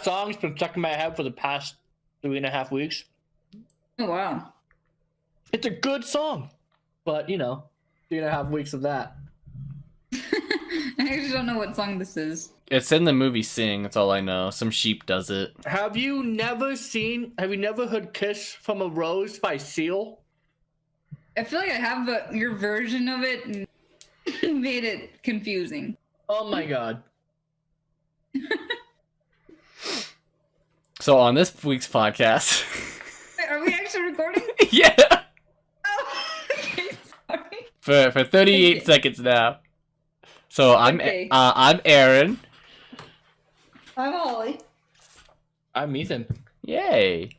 song's been stuck in my head for the past 3.5 weeks. Oh, wow. It's a good song, but 3.5 weeks of that. I actually don't know what song this is. It's in the movie Sing. That's all I know. Some sheep does it. Have you never heard "Kiss from a Rose" by Seal? I feel like I have, but your version of it made it confusing. Oh my god. So on this week's podcast... Wait, are we actually recording? Yeah! Oh, okay, sorry. For 38 seconds now. So I'm Aaron. I'm Holly. I'm Ethan. Yay!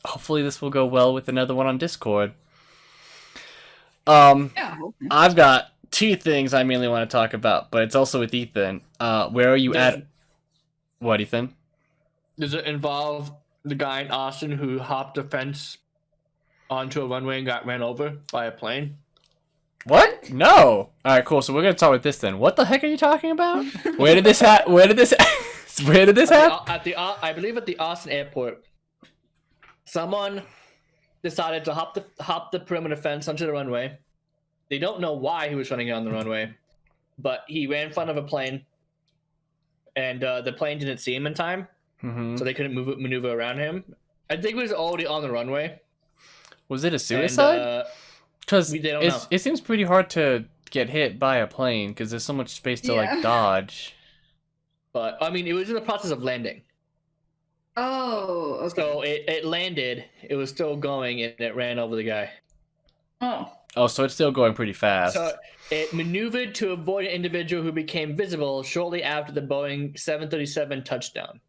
Hopefully this will go well with another one on Discord. Yeah. I've got 2 things I mainly want to talk about, but it's also with Ethan. Where are you at? What, Ethan? Does it involve the guy in Austin who hopped a fence onto a runway and got ran over by a plane? What? No. All right, cool. So we're gonna start with this then. What the heck are you talking about? Where did this happen? Where did this happen? I believe at the Austin airport, someone decided to hop the perimeter fence onto the runway. They don't know why he was running on the runway, but he ran in front of a plane, and the plane didn't see him in time, so they couldn't maneuver around him. I think he was already on the runway. Was it a suicide? Because it seems pretty hard to get hit by a plane because there's so much space to like dodge. But I mean, it was in the process of landing. Oh, okay. So it landed. It was still going, and it ran over the guy. Oh, so it's still going pretty fast. So it maneuvered to avoid an individual who became visible shortly after the Boeing 737 touchdown.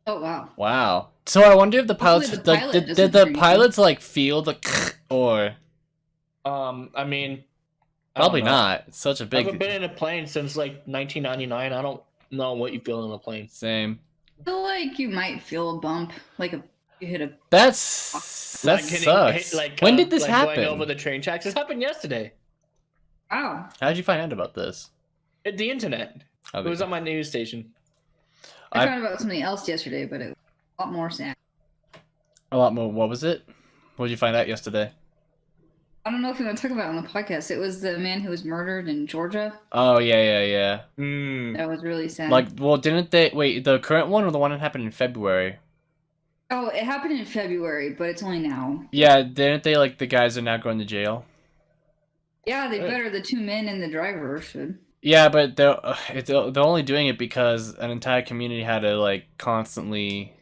Oh, wow. Wow. So I wonder if the pilots did the pilots like feel the or I mean, probably not. It's such a big. I've been in a plane since like 1999. I don't know what you feel in a plane. Same. I feel like you might feel a bump, like you hit a. That sucks. When did this happen? Going over the train tracks. This happened yesterday. Wow. How did you find out about this? The internet. It was on my news station. I found out about something else yesterday, but it was a lot more sad. A lot more. What was it? What did you find out yesterday? I don't know if you want to talk about it on the podcast. It was the man who was murdered in Georgia. Oh, yeah. That was really sad. Like, well, didn't they... Wait, the current one or the one that happened in February? Oh, it happened in February, but it's only now. Yeah, didn't they, like, the guys are now going to jail? Yeah, they better. The 2 men and the driver should. Yeah, but they're only doing it because an entire community had to, like, constantly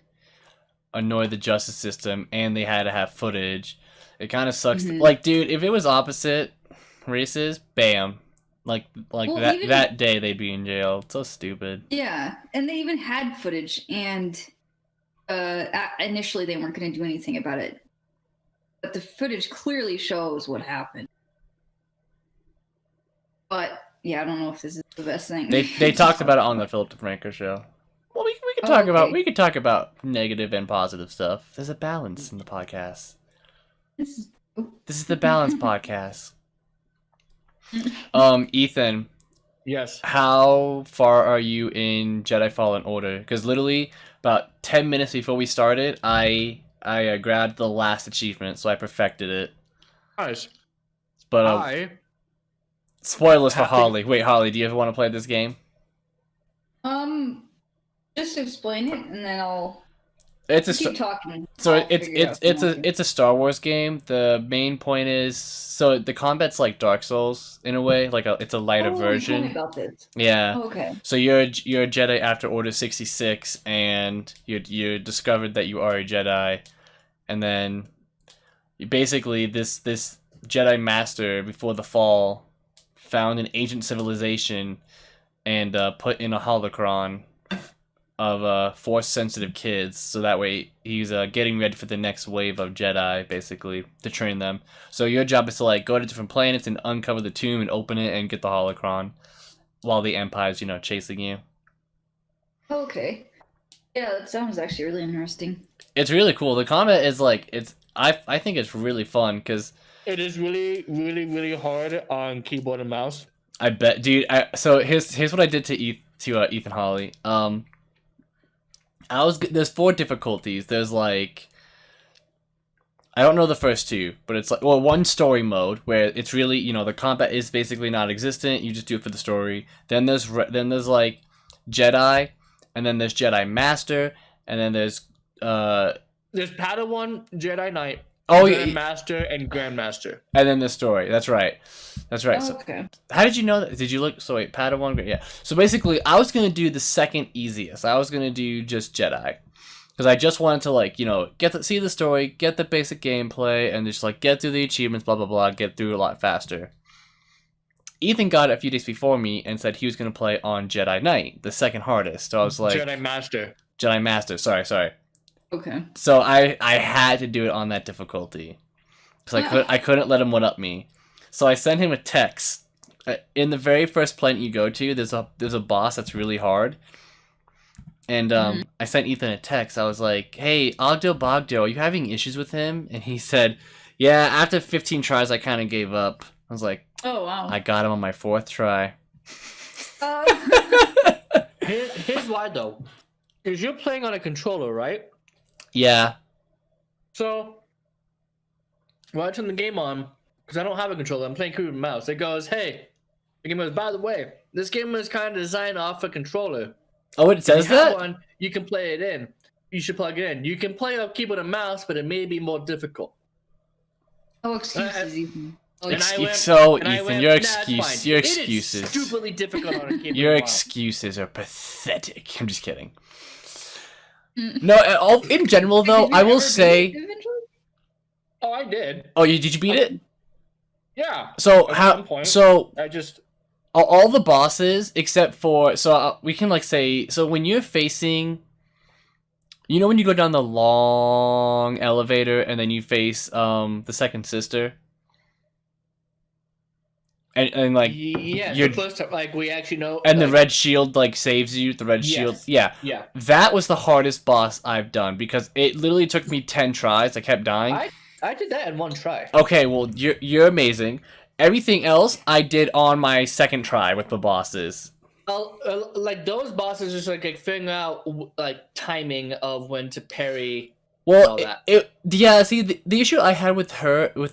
annoy the justice system, and they had to have footage. It kind of sucks. Like, dude, if it was opposite races, bam. Like that day they'd be in jail. It's so stupid. Yeah, and they even had footage, and initially they weren't going to do anything about it. But the footage clearly shows what happened. But, yeah, I don't know if this is the best thing. They talked about it on the Philip DeFranco show. Well, we could talk about negative and positive stuff. There's a balance in the podcast. This is the Balance Podcast. Ethan. Yes. How far are you in Jedi Fallen Order? Because literally about 10 minutes before we started, I grabbed the last achievement, so I perfected it. Nice. But spoilers for Holly. Wait, Holly, do you ever want to play this game? Just explain it, and then I'll. Keep talking. So it's a Star Wars game. The main point is the combat's like Dark Souls in a way, like it's a lighter version. Tell me about this. Yeah. Oh, okay. So you're a Jedi after Order 66, and you discovered that you are a Jedi, and then basically this Jedi Master before the fall found an ancient civilization and put in a holocron of Force-sensitive kids, so that way he's getting ready for the next wave of Jedi, basically, to train them. So your job is to like go to different planets and uncover the tomb and open it and get the holocron, while the Empire's chasing you. Okay, yeah, that sounds actually really interesting. It's really cool. The combat is I think it's really fun because it is really, really, really hard on keyboard and mouse. I bet, dude. So here's what I did to Ethan Hawley. There's 4 difficulties. There's like, I don't know the first 2, but it's like, well, one story mode where it's really, you know, the combat is basically non-existent. You just do it for the story. Then there's like Jedi, and then there's Jedi Master, and then there's Padawan, Jedi Knight, Oh, Jedi Master, and Grandmaster. And then the story. That's right. That's right. Oh, okay. So, how did you know that? Did you look? So wait, Padawan. Yeah. So basically, I was gonna do the second easiest. I was gonna do just Jedi, because I just wanted to, like, you know, see the story, get the basic gameplay, and just like get through the achievements, blah blah blah, get through a lot faster. Ethan got it a few days before me and said he was gonna play on Jedi Knight, the second hardest. So I was like, Jedi Master. Jedi Master. Sorry. Okay. So I had to do it on that difficulty, because I couldn't let him one up me. So I sent him a text. In the very first planet you go to, there's a boss that's really hard. And I sent Ethan a text. I was like, "Hey, Ogdo Bogdo, are you having issues with him?" And he said, "Yeah, after 15 tries, I kind of gave up." I was like, Oh wow. "I got him on my 4th try." Here's why though, because you're playing on a controller, right? Yeah. So when I turn the game on, because I don't have a controller, I'm playing keyboard and mouse. It goes, "Hey," the game goes, "By the way, this game is kind of designed off a controller. Oh, it says If you have that? one, you can play it in. You should plug it in. You can play off keyboard and mouse, but it may be more difficult." Oh, excuses, Ethan. Oh, And I went- So and I Ethan, went, your "Nah, it's excuses, fine. your It is excuses, stupidly difficult on a keyboard. your and mouse." excuses are pathetic. I'm just kidding. Mm. No, in general though, Did you I will ever beat say. it eventually? Oh, I did. Oh, did you beat it? Yeah. So At how? one point. So I just all the bosses except for we can like say when you're facing. You know when you go down the long elevator and then you face the second sister. And like yeah, you're- the first time, like we actually know, and like, the red shield like saves you. The red Yes. shield, yeah. Yeah, That was the hardest boss I've done because it literally took me 10 tries. I kept dying. I did that in one try. Okay, well you're amazing. Everything else I did on my 2nd try with the bosses. Like those bosses, just like figuring out like timing of when to parry. Well, all that. yeah. See, the issue I had with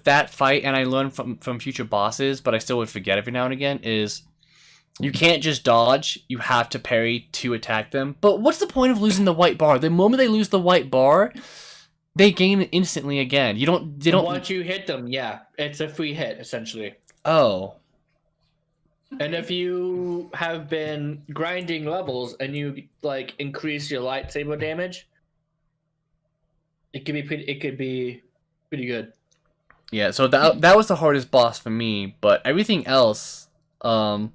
that fight, and I learned from future bosses, but I still would forget every now and again, is you can't just dodge. You have to parry to attack them. But what's the point of losing the white bar? The moment they lose the white bar, they gain it instantly again. They don't. Once you hit them, yeah, it's a free hit essentially. Oh. And if you have been grinding levels and you like increase your lightsaber damage, it could be pretty good. Yeah, so that was the hardest boss for me, but everything else, The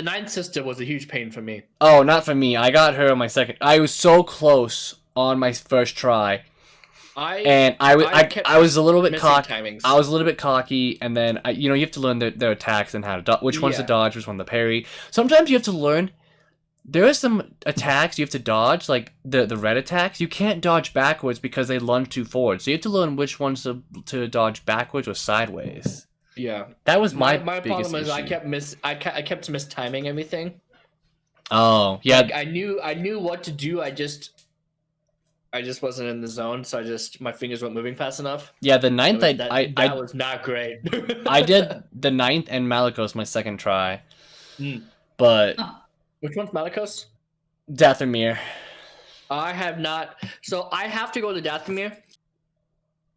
ninth sister was a huge pain for me. oh, not for me. I got her on my 2nd. I was so close on my 1st try, and I was a little bit missing cocky. timings. I was a little bit cocky, and then you have to learn their attacks and how to which one's to Yeah. dodge, which one to parry. Sometimes you have to learn. There are some attacks you have to dodge, like the red attacks. You can't dodge backwards because they lunge too forward. So you have to learn which ones to dodge backwards or sideways. Yeah, That was my biggest problem is I issue. kept mistiming everything. Oh yeah, Like, I knew what to do. I just wasn't in the zone, so my fingers weren't moving fast enough. yeah. The 9th, That was not great. I did the 9th and Malicos my 2nd try, Hmm. but Oh. Which one's Malicos? Dathomir. I have not. So I have to go to Dathomir.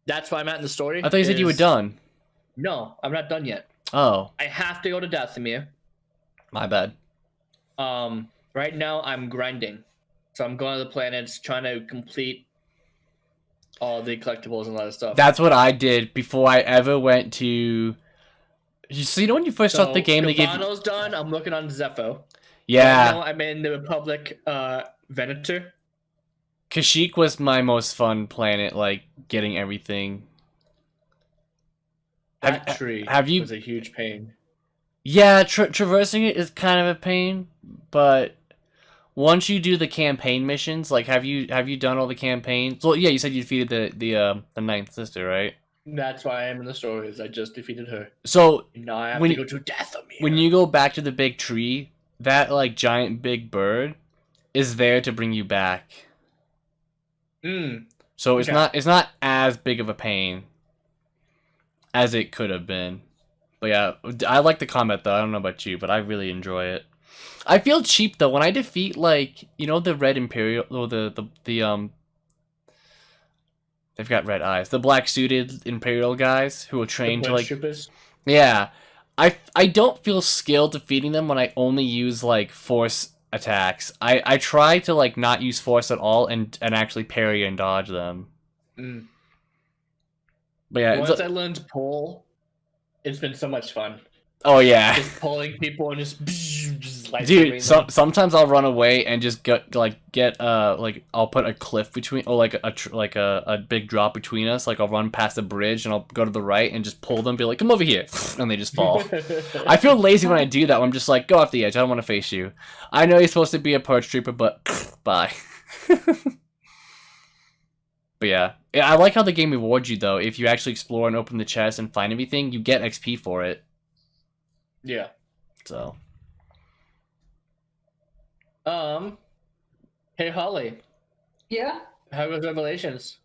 That's why I'm at in the story. I thought you said you were done. No, I'm not done yet. Oh, I have to go to Dathomir. my bad. Right now I'm grinding, so I'm going to the planets trying to complete all the collectibles and a lot of stuff. That's what I did before I ever went to. So you know when you first start the game, they give. Kavano's done. I'm looking on Zepho. Yeah, Right now I'm in the Republic Venator. Kashyyyk was my most fun planet, like getting everything. That tree have you- was a huge pain. Yeah, traversing it is kind of a pain, but once you do the campaign missions, like have you done all the campaigns? Well, yeah, you said you defeated the 9th sister, right? That's why I am in the stories. I just defeated her. So Now I have When- to go to Dathomir. when you go back to the big tree, that like giant big bird is there to bring you back. Mm. So it's Okay. not as big of a pain as it could have been. But yeah, I like the combat though. I don't know about you, but I really enjoy it. I feel cheap though when I defeat like the red imperial or the they've got red eyes. The black suited imperial guys who are The trained to Bridge like Troopers. yeah. I don't feel skilled defeating them when I only use like force attacks. I try to like not use force at all and actually parry and dodge them. Mm. But yeah, Once I learned to pull, it's been so much fun. oh yeah. Just pulling people and just lightsabering Dude, them. sometimes I'll run away and just get I'll put a cliff between or like a big drop between us. Like I'll run past a bridge and I'll go to the right and just pull them, be like, come over here, and they just fall. I feel lazy when I do that. I'm just like, go off the edge. I don't want to face you. I know you're supposed to be a purge trooper, but bye. But yeah, I like how the game rewards you though. If you actually explore and open the chest and find everything, you get XP for it. Yeah. So. Hey Holly, Yeah, how was Revelations?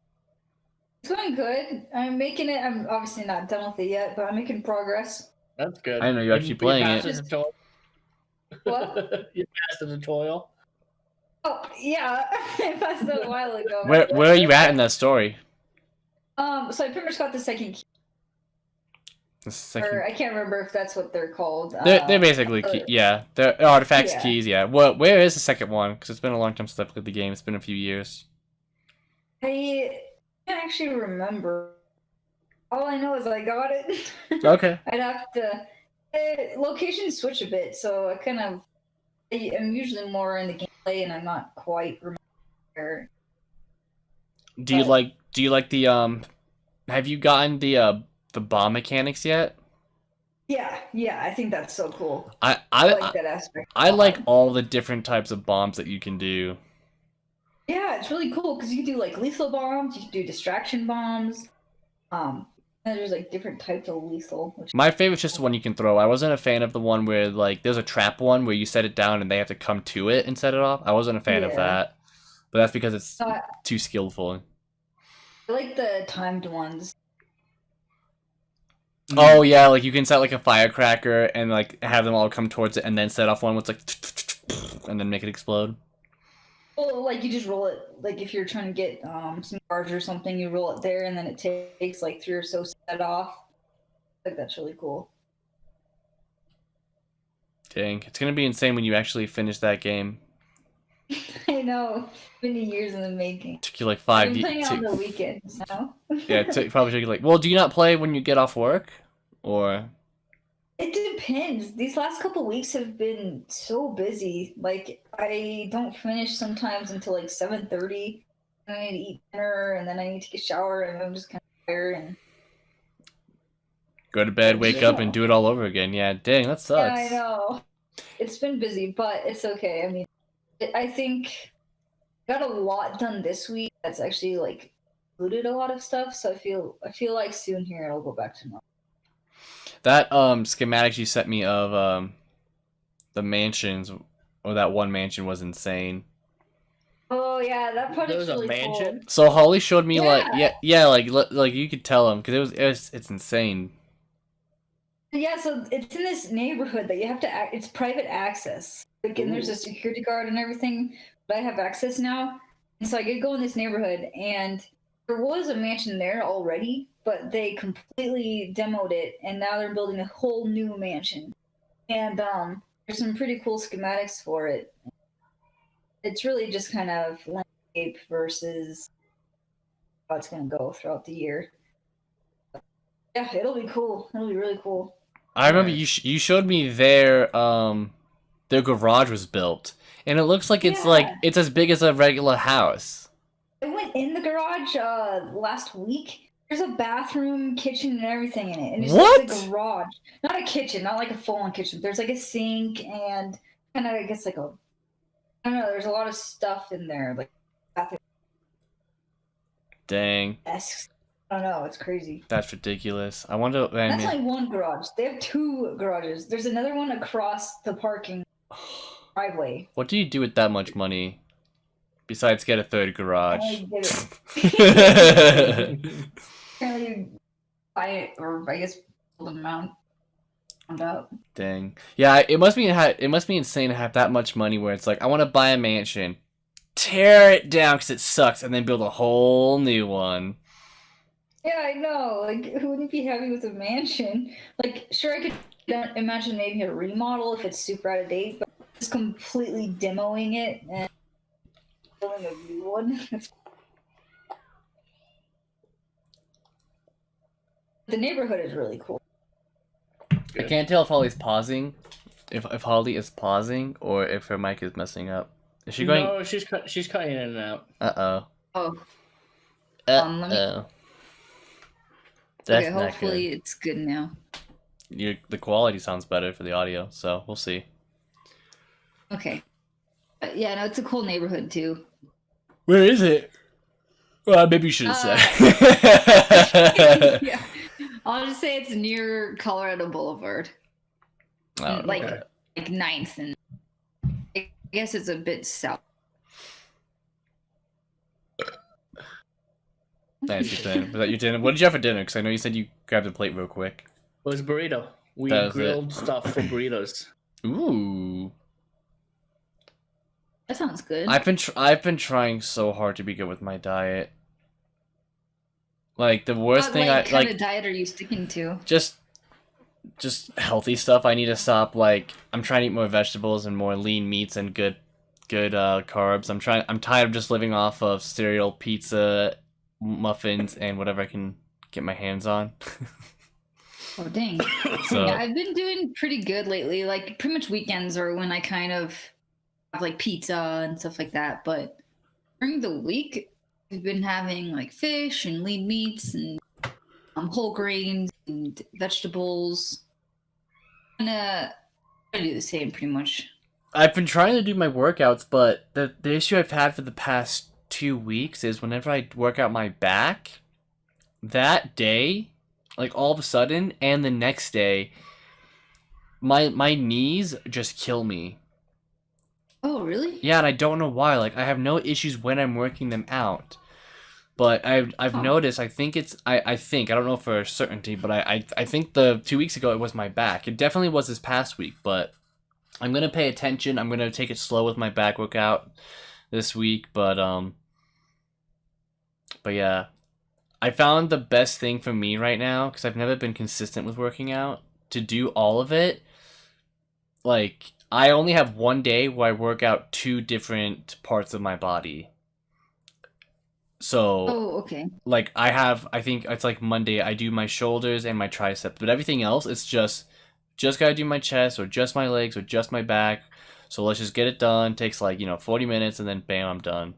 it's going good. I'm making it. I'm obviously not done with it yet, but I'm making progress. That's good. I know you're actually playing passed it. the tutorial? What? You passed the tutorial? Oh yeah, I passed it a while ago. Where are you at in that story? So I pretty much got the second key, The second. or I can't remember if that's what they're called. They're basically yeah, they're artifacts, Yeah. keys. Yeah. Where is the second one? Because it's been a long time since I played the game. It's been a few years. I can't actually remember. All I know is I got it. Okay. I'd have to. Locations switch a bit, so I kind of. I'm usually more in the gameplay, and I'm not quite remember. Do you like the Have you gotten the bomb mechanics yet? Yeah, I think that's so cool. I I like that aspect. I like all the different types of bombs that you can do. Yeah, it's really cool because you can do like lethal bombs, you can do distraction bombs. And there's like different types of lethal. Which My favorite's just the one you can throw. I wasn't a fan of the one where like there's a trap one where you set it down and they have to come to it and set it off. I wasn't a fan of Yeah. that. But that's because it's I too skillful. like the timed ones. Oh yeah, like you can set like a firecracker and like have them all come towards it and then set off one with like and then make it explode. Well, like you just roll it. Like if you're trying to get some cards or something, you roll it there, and then it takes like 3 or so set off. Like that's really cool. Dang, it's gonna be insane when you actually finish that game. I know. Many years in the making. Took you like I've 5 been playing it on years. the weekends now. Yeah, it probably took you like. Well, do you not play when you get off work, or? It depends. These last couple weeks have been so busy. Like I don't finish sometimes until like 7:30. I need to eat dinner and then I need to take a shower and I'm just kind of tired and Go to bed, wake up, and do it all over again. Yeah, dang, that sucks. yeah, I know. It's been busy, but it's okay. I mean, I think I got a lot done this week. That's actually like included a lot of stuff. So I feel like soon here it'll go back to normal. That schematics you sent me of the mansions or that one mansion was insane. Oh yeah, that There project's was a really mansion? cool. So Holly showed me Yeah. like you could tell him because it's insane. Yeah, so it's in this neighborhood that you have to. It's private access. Like, and there's a security guard and everything. But I have access now, and so I could go in this neighborhood, and there was a mansion there already, but they completely demoed it, and now they're building a whole new mansion. And there's some pretty cool schematics for it. It's really just kind of landscape versus how it's going to go throughout the year. Yeah, it'll be cool. It'll be really cool. I remember Nice. you showed me their garage was built, and it looks like it's like Yeah. it's as big as a regular house. I went in the garage last week. There's a bathroom, kitchen, and everything in it. And it's What? just like a garage. Not a kitchen, not like a full-on kitchen. There's like a sink and kind of, I guess, like a... I don't know, there's a lot of stuff in there. Like bathroom Dang, desks. I don't know, it's crazy. that's ridiculous. I wonder. I That's mean, only one garage. They have 2 garages. There's another one across the parking. driveway. What do you do with that much money? Besides get a third garage. Apparently buy it, or I guess build an amount. Found out. Dang. Yeah, it must be insane to have that much money where it's like, I want to buy a mansion, tear it down because it sucks, and then build a whole new one. Yeah, I know. Like, who wouldn't be happy with a mansion? Like, sure, I could imagine maybe a remodel if it's super out of date, but just completely demoing it and building a new one. The neighborhood is really cool. I can't tell if Holly's pausing, if Holly is pausing, or if her mic is messing up. Is she going? No, she's cutting in and out. Uh-oh. Oh, let me- Uh-oh. That's okay, not hopefully good. it's good now. The quality sounds better for the audio, so we'll see. Okay. Yeah, no, it's a cool neighborhood too. Where is it? Well, maybe you shouldn't say. Yeah. I'll just say it's near Colorado Boulevard. Oh, like okay. like 9th, and I guess it's a bit south. Fancy thing. Was that your dinner? What did you have for dinner? Because I know you said you grabbed a plate real quick. It was burrito. We That was grilled stuff for burritos. Ooh. That sounds good. I've been trying so hard to be good with my diet. Like the worst thing what I kind like of diet are you sticking to? just healthy stuff. I need to stop. Like I'm trying to eat more vegetables and more lean meats and good carbs. I'm tired of just living off of cereal, pizza, muffins, and whatever I can get my hands on. Oh dang. So Yeah, I've been doing pretty good lately. Like pretty much weekends are when I kind of have like pizza and stuff like that. But during the week, we've been having like fish and lean meats and whole grains and vegetables. And I do the same pretty much. I've been trying to do my workouts, but the issue I've had for the past 2 weeks is whenever I work out my back, that day, like all of a sudden, and the next day, my knees just kill me. Oh really? Yeah, and I don't know why. Like I have no issues when I'm working them out, but I've noticed. I think I think I don't know for certainty, but I think the 2 weeks ago it was my back. It definitely was this past week, but I'm gonna pay attention. I'm gonna take it slow with my back workout this week, but yeah, I found the best thing for me right now because I've never been consistent with working out to do all of it. Like I only have one day where I work out 2 different parts of my body. So Oh okay. like I think it's like Monday I do my shoulders and my triceps, but everything else it's just gotta do my chest or just my legs or just my back. So let's just get it done. Takes like 40 minutes and then bam, I'm done.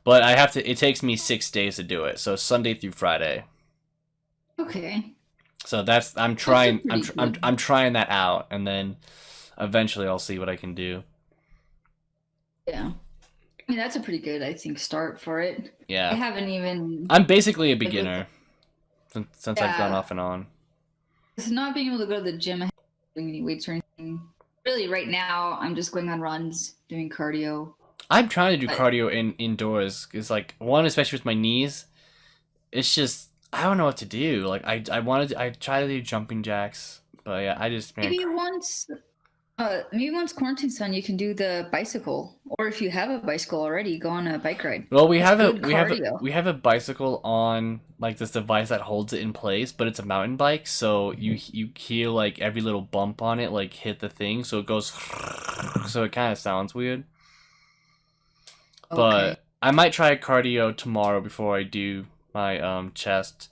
But it takes me 6 days to do it. So Sunday through Friday. Okay. So I'm trying that out, and then eventually I'll see what I can do. Yeah. I mean that's a pretty good, I think, start for it. I Yeah. haven't even I'm basically a beginner since I've gone Yeah. off and on. It's not being able to go to the gym, I haven't been doing any weights or anything. Really, right now, I'm just going on runs, doing cardio. I'm trying to do But- cardio indoors. It's like one, especially with my knees. It's just I don't know what to do. Like I try to do jumping jacks, but yeah, I just man. Maybe once quarantine's done, you can do the bicycle, or if you have a bicycle already, go on a bike ride. Well, we That's have good cardio. we have a bicycle on like this device that holds it in place, but it's a mountain bike, so you hear like every little bump on it like hit the thing, so it goes so it kind of sounds weird. But Okay. I might try cardio tomorrow before I do my chest,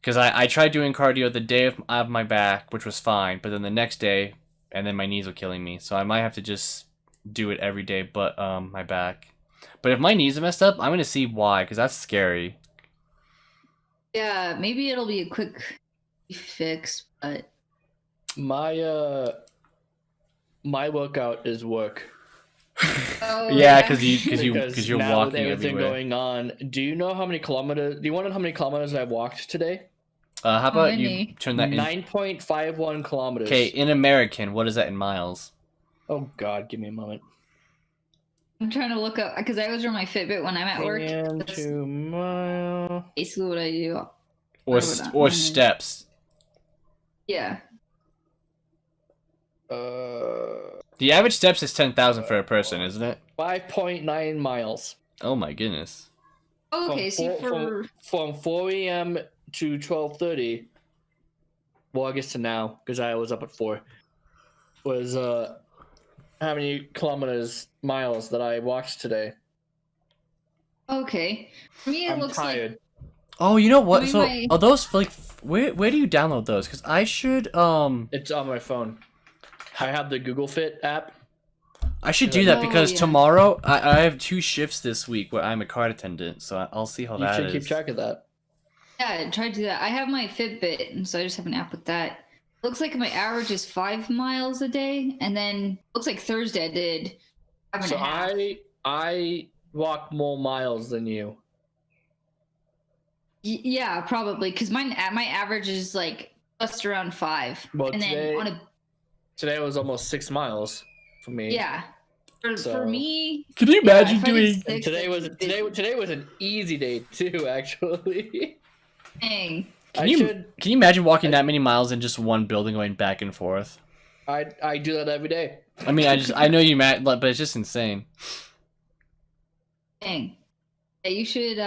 because I tried doing cardio the day of my back, which was fine, but then the next day, and then my knees were killing me, so I might have to just do it every day, but my back. But if my knees are messed up, I'm gonna see why, because that's scary. Yeah, maybe it'll be a quick fix, but My my workout is work. oh, Yeah, because you're now with walking everything everywhere. going on, do you know how many kilometers? Do you want to know how many kilometers I walked today? How about you many? turn that in? 9.51 kilometers. Okay, in American, what is that in miles? Oh God, give me a moment. I'm trying to look up because I always run my Fitbit when I'm at work. And That's 2 mile. basically what I do. Or Whatever that or one is. steps. Yeah. The average steps is 10,000 for a person, isn't it? 5.9 miles. Oh my goodness. Oh, okay, see From 4 a.m. to 12:30. Well, I guess to now, because I was up at 4. Was how many miles that I walked today? okay. For me, it I'm looks tired. like Oh, you know what? Doing So my- are those like where do you download those? Because I should It's on my phone. I have the Google Fit app. I should do that Oh, because yeah. tomorrow I have 2 shifts this week where I'm a card attendant, so I'll see how You that should is. keep track of that. yeah, try to do that. I have my Fitbit, and so I just have an app with that. Looks like my average is 5 miles a day, and then looks like Thursday I did 5.5. So I walk more miles than you. Yeah, probably because my average is like just around 5, Well, and today- then on a Today was almost 6 miles for me. yeah. For So- me, Can you yeah, imagine if I did doing? 6, And today was that'd be today was an easy day too, actually. dang. Can you imagine walking that many miles in just one building, going back and forth? I do that every day. I mean, I know you mad, but it's just insane. Dang. Yeah, you should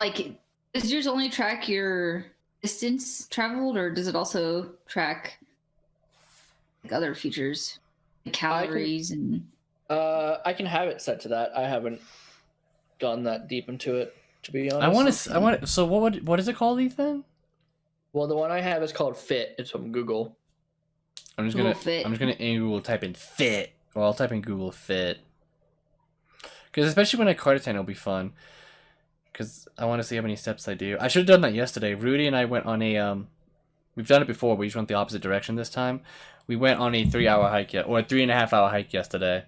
like does yours only track your distance traveled or does it also track like other features? Like calories and I can have it set to that. I haven't gone that deep into it, to be honest. I want to. So what is it called, Ethan? Well, the one I have is called Fit. It's from Google. I'm just Google gonna Fit. I'm just gonna in Google type in fit, or I'll type in Google Fit. Because especially when I card attend, it'll be fun. Because I want to see how many steps I do. I should have done that yesterday. Rudy and I went on a we've done it before. We just went the opposite direction this time. We went on a 3-hour hike or a 3.5-hour hike yesterday.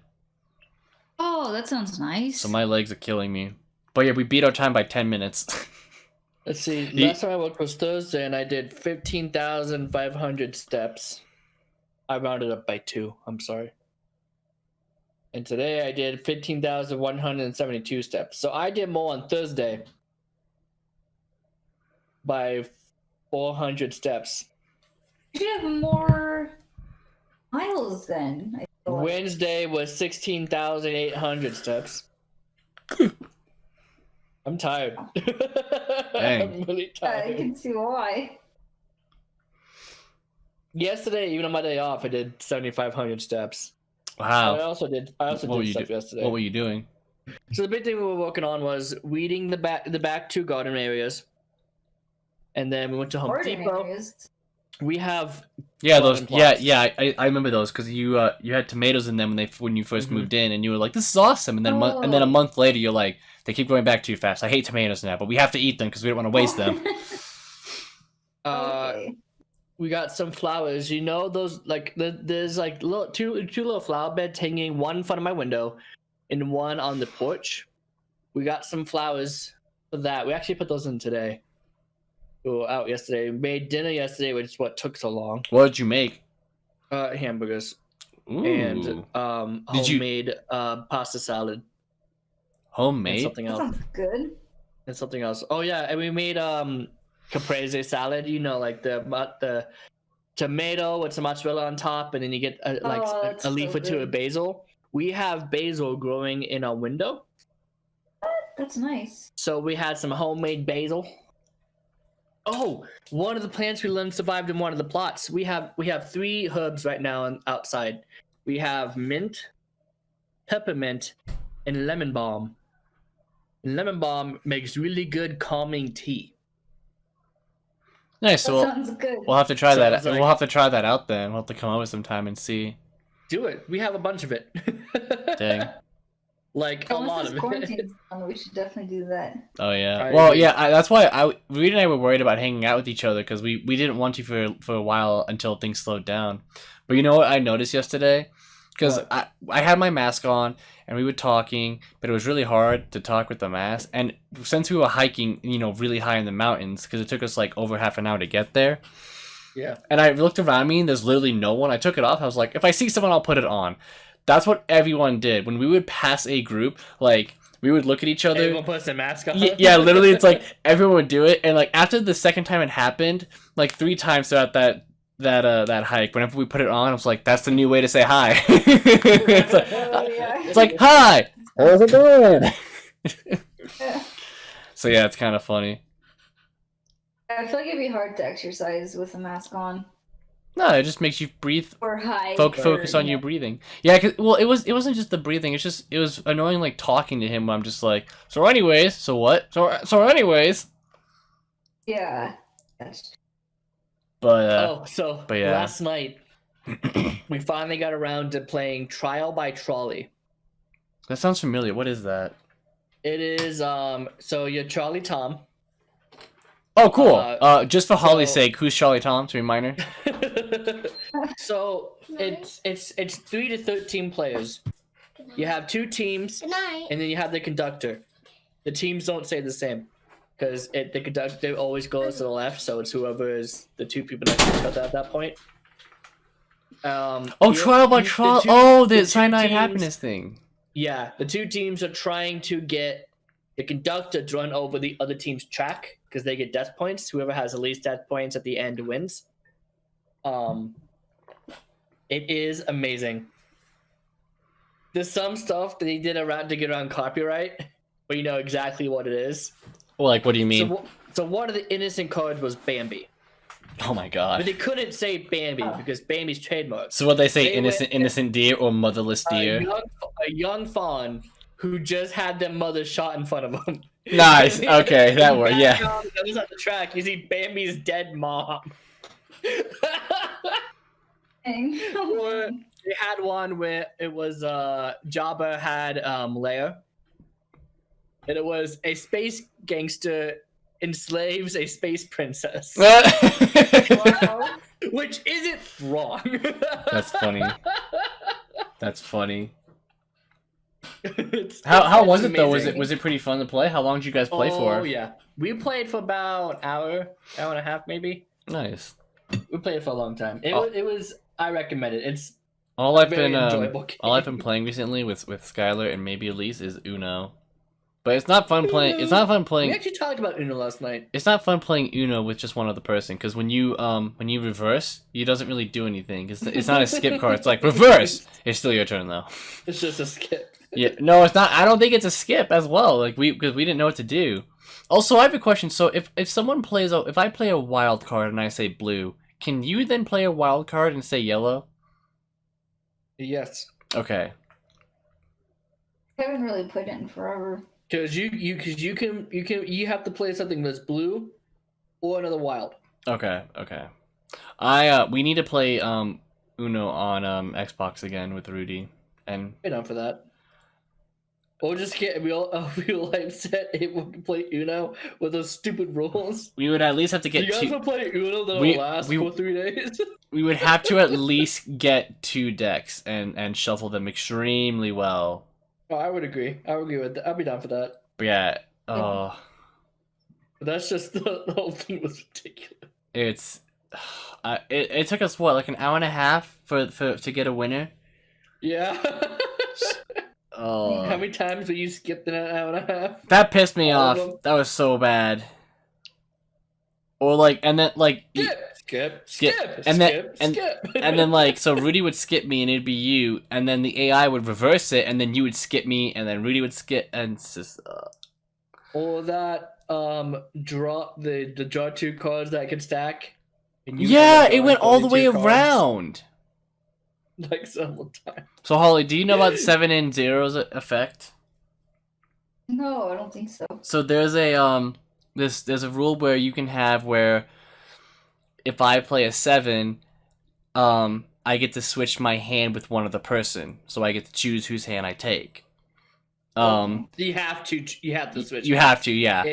oh, that sounds nice. So my legs are killing me. But yeah, we beat our time by 10 minutes. Let's see. Ye- Last time I worked was Thursday, and I did 15,500 steps. I rounded up by 2. I'm sorry. And today I did 15,172 steps. So I did more on Thursday by 400 steps. you should have more miles then. I feel like. Wednesday was 16,800 steps. I'm tired. Dang. I'm really Yeah, I tired. can see why. Yesterday, even on my day off, I did 7,500 steps. I Wow. also did What were did you stuff do- yesterday. What were you doing? So the big thing we were working on was weeding the back 2 garden areas, and then we went to Home Garden Depot. areas. We have Yeah, garden those. Yeah, plots. yeah. I remember those because you had tomatoes in them when you first Mhm. moved in, and you were like, "This is awesome." And then and then a Oh. month later, you're like, "They keep going back too fast. I hate tomatoes now, but we have to eat them because we don't want to waste them." Okay. we got some flowers. You know those there's like little two little flower beds hanging, one in front of my window, and one on the porch. We got some flowers for that. We actually put those in today. We were out yesterday. We made dinner yesterday, which is what took so long. What did you make? Hamburgers Ooh, and Did you- homemade pasta salad and homemade. something That else. sounds good. And something else. Oh yeah, and we made caprese salad. You know, like the tomato with some mozzarella on top, and then you get Oh, that's a leaf so or two of good. basil. We have basil growing in our window, That's nice. so we had some homemade basil. Oh, one of the plants we learned survived in one of the plots. We have 3 herbs right now outside. We have mint, peppermint, and lemon balm. And lemon balm makes really good calming tea. Nice. That So sounds good. we'll have to try So that. it's like- We'll have to try that out then. We'll have to come over sometime and see. Do it. We have a bunch of it. Dang. Like a Once lot this of it. quarantine's done, we should definitely do that. Oh yeah. I Well, agree. yeah. That's why Reed and I were worried about hanging out with each other because we didn't want to for a while until things slowed down. But you know what I noticed yesterday? Because What? I had my mask on and we were talking, but it was really hard to talk with the mask. And since we were hiking, really high in the mountains, because it took us like over half an hour to get there. Yeah. And I looked around me and there's literally no one. I took it off. I was like, if I see someone, I'll put it on. That's what everyone did. When we would pass a group, like, we would look at each other. Everyone puts their mask on. Yeah, literally, it's like everyone would do it, and like after the second time it happened, like 3 times throughout that hike, whenever we put it on, I was like, "That's the new way to say hi." It's like, "Hi, how's it going?" So yeah, it's kind of funny. I feel like it'd be hard to exercise with a mask on. No, it just makes you breathe. Or high. Focus on your breathing. Yeah, cause, well, it wasn't just the breathing. It was annoying, like talking to him. When I'm just like, so anyways, so what? So anyways. Yeah. But yeah. Last night we finally got around to playing Trial by Trolley. That sounds familiar. What is that? It is so you're Charlie Tom. Oh, cool. Just for Holly's sake, who's Charlie Tom? To remind her. So it's 3 to 13 players. You have 2 teams, and then you have the conductor. The teams don't stay the same because the conductor always goes to the left, so it's whoever is the 2 people next to each other at that point. Trial by Trolley. Oh, the cyanide happiness thing. Yeah, the 2 teams are trying to get the conductor to run over the other team's track because they get death points. Whoever has the least death points at the end wins. It is amazing. There's some stuff that they did around to get around copyright, but you know exactly what it is. Well, like, what do you mean? So one of the innocent cards was Bambi. Oh my god. But they couldn't say Bambi because Bambi's trademark. So what they say, innocent deer or motherless deer? A young fawn who just had their mother shot in front of him. Nice. Okay, that worked. Yeah. That was at the track. You see Bambi's dead mom. Or they had one where it was Jabba had Leia, and it was a space gangster enslaves a space princess. Wow. Which isn't wrong. That's funny. That's funny. How was it though? Was it pretty fun to play? How long did you guys play for? Oh yeah, we played for about an hour and a half maybe. Nice. We played for a long time. It was. I recommend it. It's all I've been playing recently with Skylar and maybe Elise is Uno. But it's not fun playing. It's not fun playing. We actually talked about Uno last night. It's not fun playing Uno with just one other person because when you reverse, it doesn't really do anything. It's not a skip card. It's like reverse. It's still your turn though. It's just a skip. Yeah, no, it's not. I don't think it's a skip as well. Like because we didn't know what to do. Also, I have a question. So if someone plays if I play a wild card and I say blue, can you then play a wild card and say yellow? Yes. Okay. I haven't really played it in forever. Because you have to play something that's blue or another wild. Okay. We need to play Uno on Xbox again with Rudy and. We're down for that. Or just get real upset able to play Uno with those stupid rules. We would at least have to get. You guys will play Uno that'll last for 3 days. We would have to at least get 2 decks and shuffle them extremely well. Oh, I would agree. I would agree with that. I'd be down for that. But yeah. But that's just the whole thing was ridiculous. It's. It took us what, like an hour and a half for to get a winner. Yeah. Oh. How many times were you skipped in an hour and a half? That pissed me off. That was so bad. Or like, and then like skip, and then like, so Rudy would skip me and it'd be you, and then the AI would reverse it, and then you would skip me, and then Rudy would skip, and it's just. Or that draw the draw 2 cards that can stack. And yeah, it went all the way around. Like several times. So Holly, do you know about 7 in 0's effect? No, I don't think so. So there's a there's a rule where you can have where if I play a 7, I get to switch my hand with one other person, so I get to choose whose hand I take. You have to switch. You have to, yeah.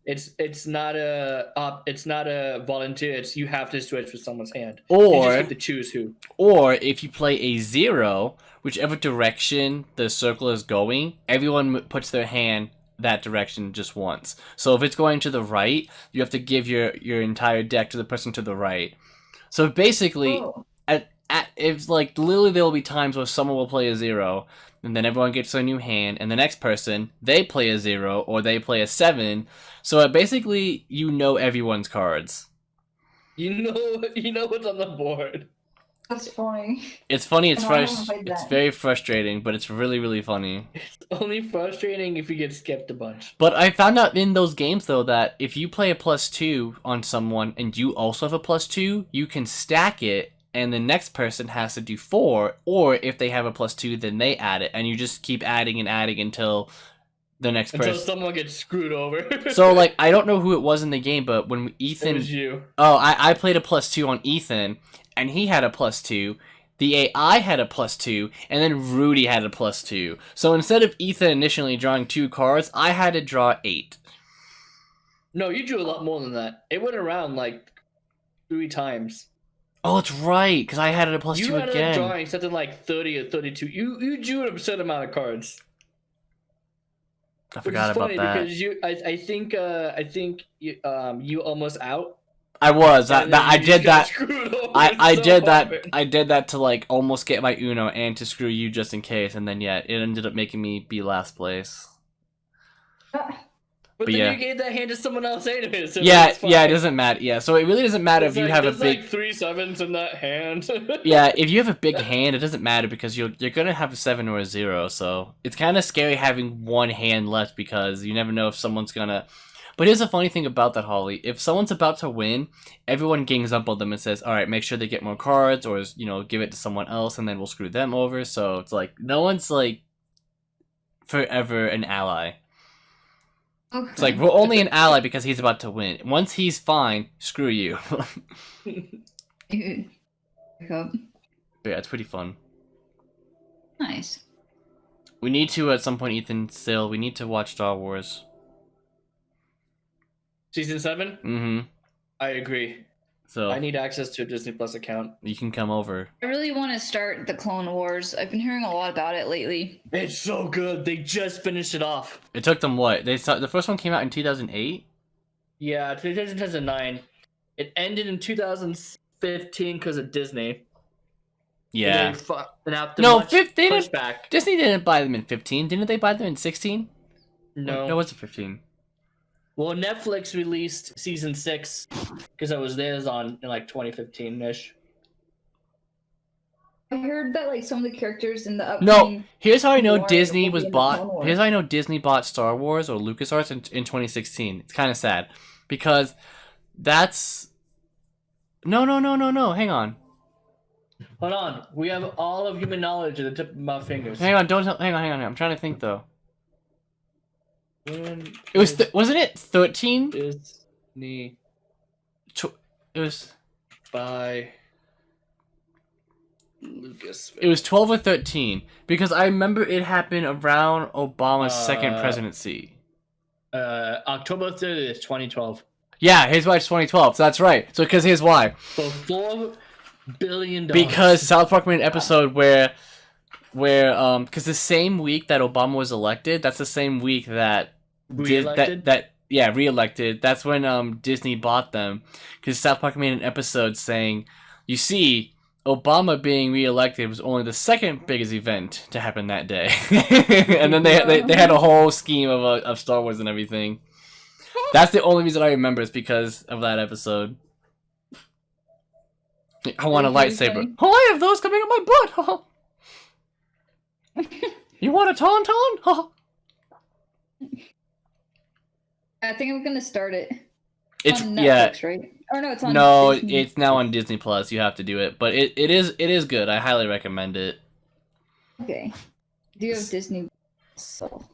It's not a volunteer. It's you have to switch with someone's hand. Or you just get to choose who. Or if you play a 0, whichever direction the circle is going, everyone puts their hand that direction just once. So if it's going to the right, you have to give your entire deck to the person to the right. So basically, It's like literally there will be times where someone will play a 0, and then everyone gets their new hand, and the next person they play a 0 or they play a 7. So basically, you know everyone's cards. You know what's on the board. That's funny. It's funny. No, I haven't played It's that. very frustrating, but it's really really funny. It's only frustrating if you get skipped a bunch. But I found out in those games though that if you play a +2 on someone and you also have a +2, you can stack it, and the next person has to do 4. Or if they have a +2, then they add it, and you just keep adding and adding until the next Until person. someone gets screwed over. So like I don't know who it was in the game, but when Ethan, It was you. oh I played a +2 on Ethan, and he had a +2. The AI had a +2, and then Rudy had a +2. So instead of Ethan initially drawing 2 cards, I had to draw 8. No, you drew a lot more than that. It went around like 3 times. Oh, that's right, because I had it a +2 You ended up again. drawing something like 30 or 32. You drew an absurd amount of cards. I Which forgot is about funny that. because I think you almost out. I was. and then I you just did got that. screwed over I so did that. often. I did that to like almost get my Uno and to screw you just in case, and then yeah, it ended up making me be last place. But But then yeah. you gave that hand to someone else anyway. So Yeah, it's fine. yeah, it doesn't matter. Yeah, so it really doesn't matter if There's you like- have a there's big. like 3 sevens in that hand. Yeah, if you have a big hand, it doesn't matter because you're gonna have a 7 or a 0. So it's kind of scary having one hand left because you never know if someone's gonna. But here's the funny thing about that, Holly. If someone's about to win, everyone gangs up on them and says, "All right, make sure they get more cards, or give it to someone else, and then we'll screw them over." So it's like no one's like forever an ally. Okay. It's like we're only an ally because he's about to win. Once he's fine, screw you. Yep. But yeah, it's pretty fun. Nice. We need to at some point, Ethan. Still, we need to watch Star Wars. Season 7? Mm-hmm. I agree. So I need access to a Disney Plus account. you can come over. I really want to start the Clone Wars. I've been hearing a lot about it lately. It's so good. They just finished it off. It took them what? The first one came out in 2008. Yeah, 2009. It ended in 2015 because of Disney. Yeah. And after No, much 15. pushback. Disney didn't buy them in 15. Didn't they buy them in 16? No. No, it was 15. Well, Netflix released season 6 because I was theirs in like 2015-ish. I heard that like some of the characters in the No, upcoming here's how I know War Disney will was be in the Clone bought. Wars. Here's how I know Disney bought Star Wars or LucasArts in 2016. It's kind of sad because that's no. Hang on. Hold on. We have all of human knowledge at the tip of my fingers. Hang on. Don't tell. Hang on. I'm trying to think though. When It was. is Wasn't it 13? Disney It was. by Lucas. It was 12 or 13 because I remember it happened around Obama's second presidency. October 30th, 2012. Yeah, here's why it's 2012. So that's right. So because here's why. For $4 billion. Because South Park made an episode where because the same week that Obama was elected, that's the same week that Re-elected? re-elected. That's when Disney bought them. Because South Park made an episode saying, you see, Obama being re-elected was only the second biggest event to happen that day. And then they had a whole scheme of Star Wars and everything. That's the only reason I remember is because of that episode. I want a Very lightsaber. funny. Oh, I have those coming up my butt. You want a tauntaun? I think I'm gonna start it. It's on yeah. Netflix, right? Or no, it's on. No, Disney. it's now on Disney Plus. You have to do it, but it is good. I highly recommend it. Okay. Do you have Disney? So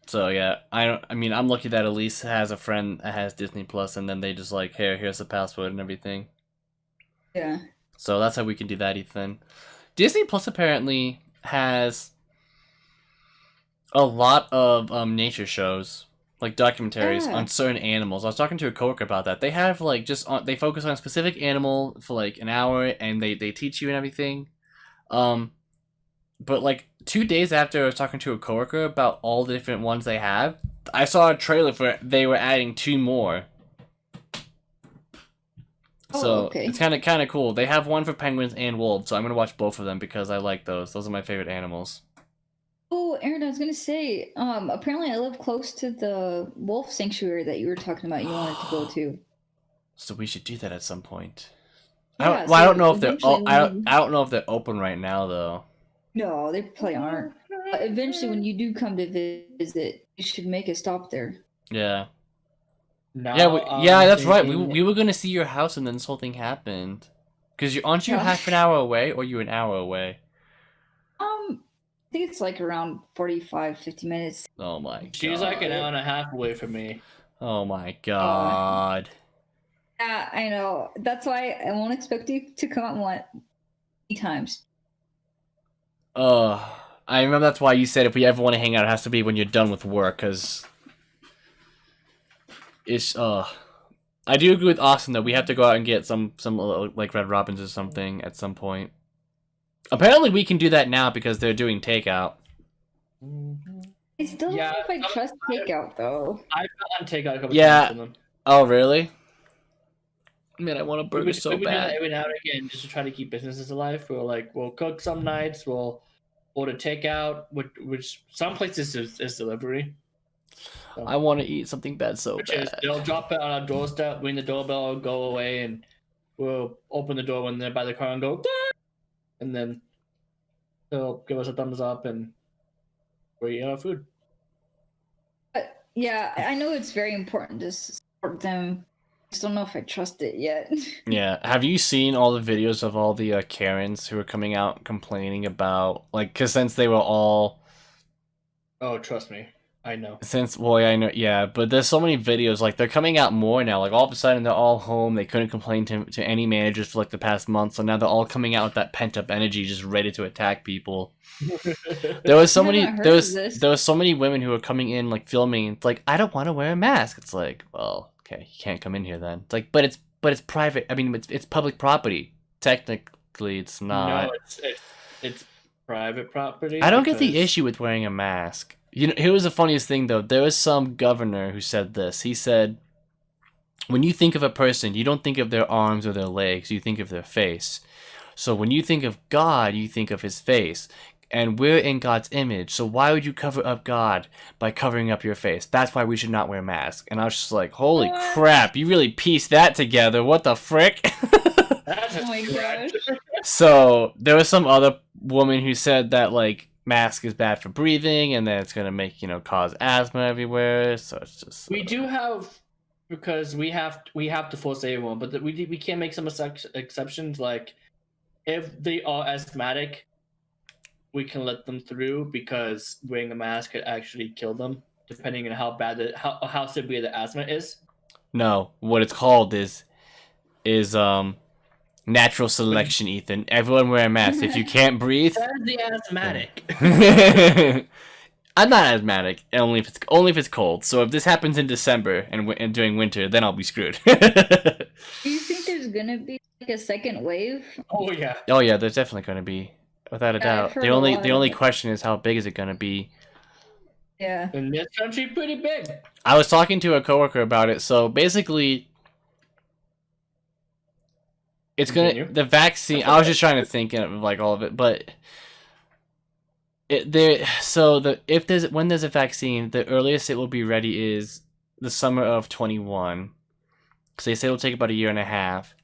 So yeah, I mean, I'm lucky that Elise has a friend that has Disney Plus, and then they just like, here's the password and everything. yeah. So that's how we can do that, Ethan. Disney Plus apparently has a lot of nature shows, like documentaries Ah. on certain animals. I was talking to a coworker about that. They have like they focus on a specific animal for like an hour, and they teach you and everything. But like 2 days after I was talking to a coworker about all the different ones they have, I saw a trailer for they were adding 2 more. So okay. it's kind of cool. They have one for penguins and wolves, so I'm gonna watch both of them because I like those. Those are my favorite animals. Oh, Aaron, I was gonna say, apparently I live close to the wolf sanctuary that you were talking about. You wanted to go to. So we should do that at some point. Yeah, I don't so know if they're. eventually when I don't know if they're open right now though. No, they probably aren't. But eventually, when you do come to visit, you should make a stop there. Yeah. Now Yeah, I'm that's right. thinking- We were gonna see your house and then this whole thing happened. Cause aren't you Yeah. half an hour away or you an hour away? I think it's like around 45, 50 minutes. Oh my god. She's like an hour and a half away from me. Oh my god. Yeah, I know. That's why I won't expect you to come out one times. I remember that's why you said if we ever want to hang out, it has to be when you're done with work, cause it's I do agree with Austin though. We have to go out and get some like Red Robins or something at some point. Apparently, we can do that now because they're doing takeout. I still don't know if I trust takeout though. I've gotten takeout a couple Yeah. times from them. Oh, really? Man, I want a We burger would- so we would do that bad. every now and again just to try to keep businesses alive. We'll cook some nights. We'll order takeout, which some places is delivery. I want to eat something bad so Which is bad. they'll drop it on our doorstep, ring the doorbell, go away, and we'll open the door when they're by the car and go, "Ding!" And then they'll give us a thumbs up and we're eating our food. But yeah, I know it's very important to support them. I just don't know if I trust it yet. Yeah, have you seen all the videos of all the Karens who are coming out complaining about, like, because since they were all, Oh, trust me, I know. well, yeah, I know, yeah, but there's so many videos, like, they're coming out more now, like, all of a sudden they're all home, they couldn't complain to any managers for, like, the past month, so now they're all coming out with that pent-up energy, just ready to attack people. There was so I many, haven't heard there of was, this. there was so many women who were coming in, like, filming, it's like, I don't want to wear a mask, it's like, well, okay, you can't come in here then. It's like, but it's private, I mean, it's public property. Technically, it's not. No, it's private property. I don't get the because- issue with wearing a mask. You know, here was the funniest thing though. There was some governor who said this. He said, when you think of a person, you don't think of their arms or their legs, you think of their face. So when you think of God, you think of his face. And we're in God's image, so why would you cover up God by covering up your face? That's why we should not wear masks. And I was just like, holy What? crap, you really pieced that together. What the frick? That's a Oh my stretch. So there was some other woman who said that like mask is bad for breathing and that it's gonna make, you know, cause asthma everywhere. So it's just We do have, because we have to force everyone, but we can't make some exceptions. Like if they are asthmatic, we can let them through because wearing a mask could actually kill them, depending on how bad how severe the asthma is. no. What it's called is natural selection, Ethan. Everyone wear a mask. If you can't breathe, That's the asthmatic. I'm not asthmatic. Only if it's cold. So if this happens in December and during winter, then I'll be screwed. Do you think there's gonna be like a second wave? Oh yeah. Oh yeah, there's definitely going to be, without a Yeah, I've doubt. heard The a only lot the of only it. question is how big is it going to be. Yeah. In this country, pretty big. I was talking to a coworker about it. So basically, it's Continue. the vaccine. I was just trying to think of like all of it, but when there's a vaccine, the earliest it will be ready is the summer of 21. So they say it'll take about a year and a half.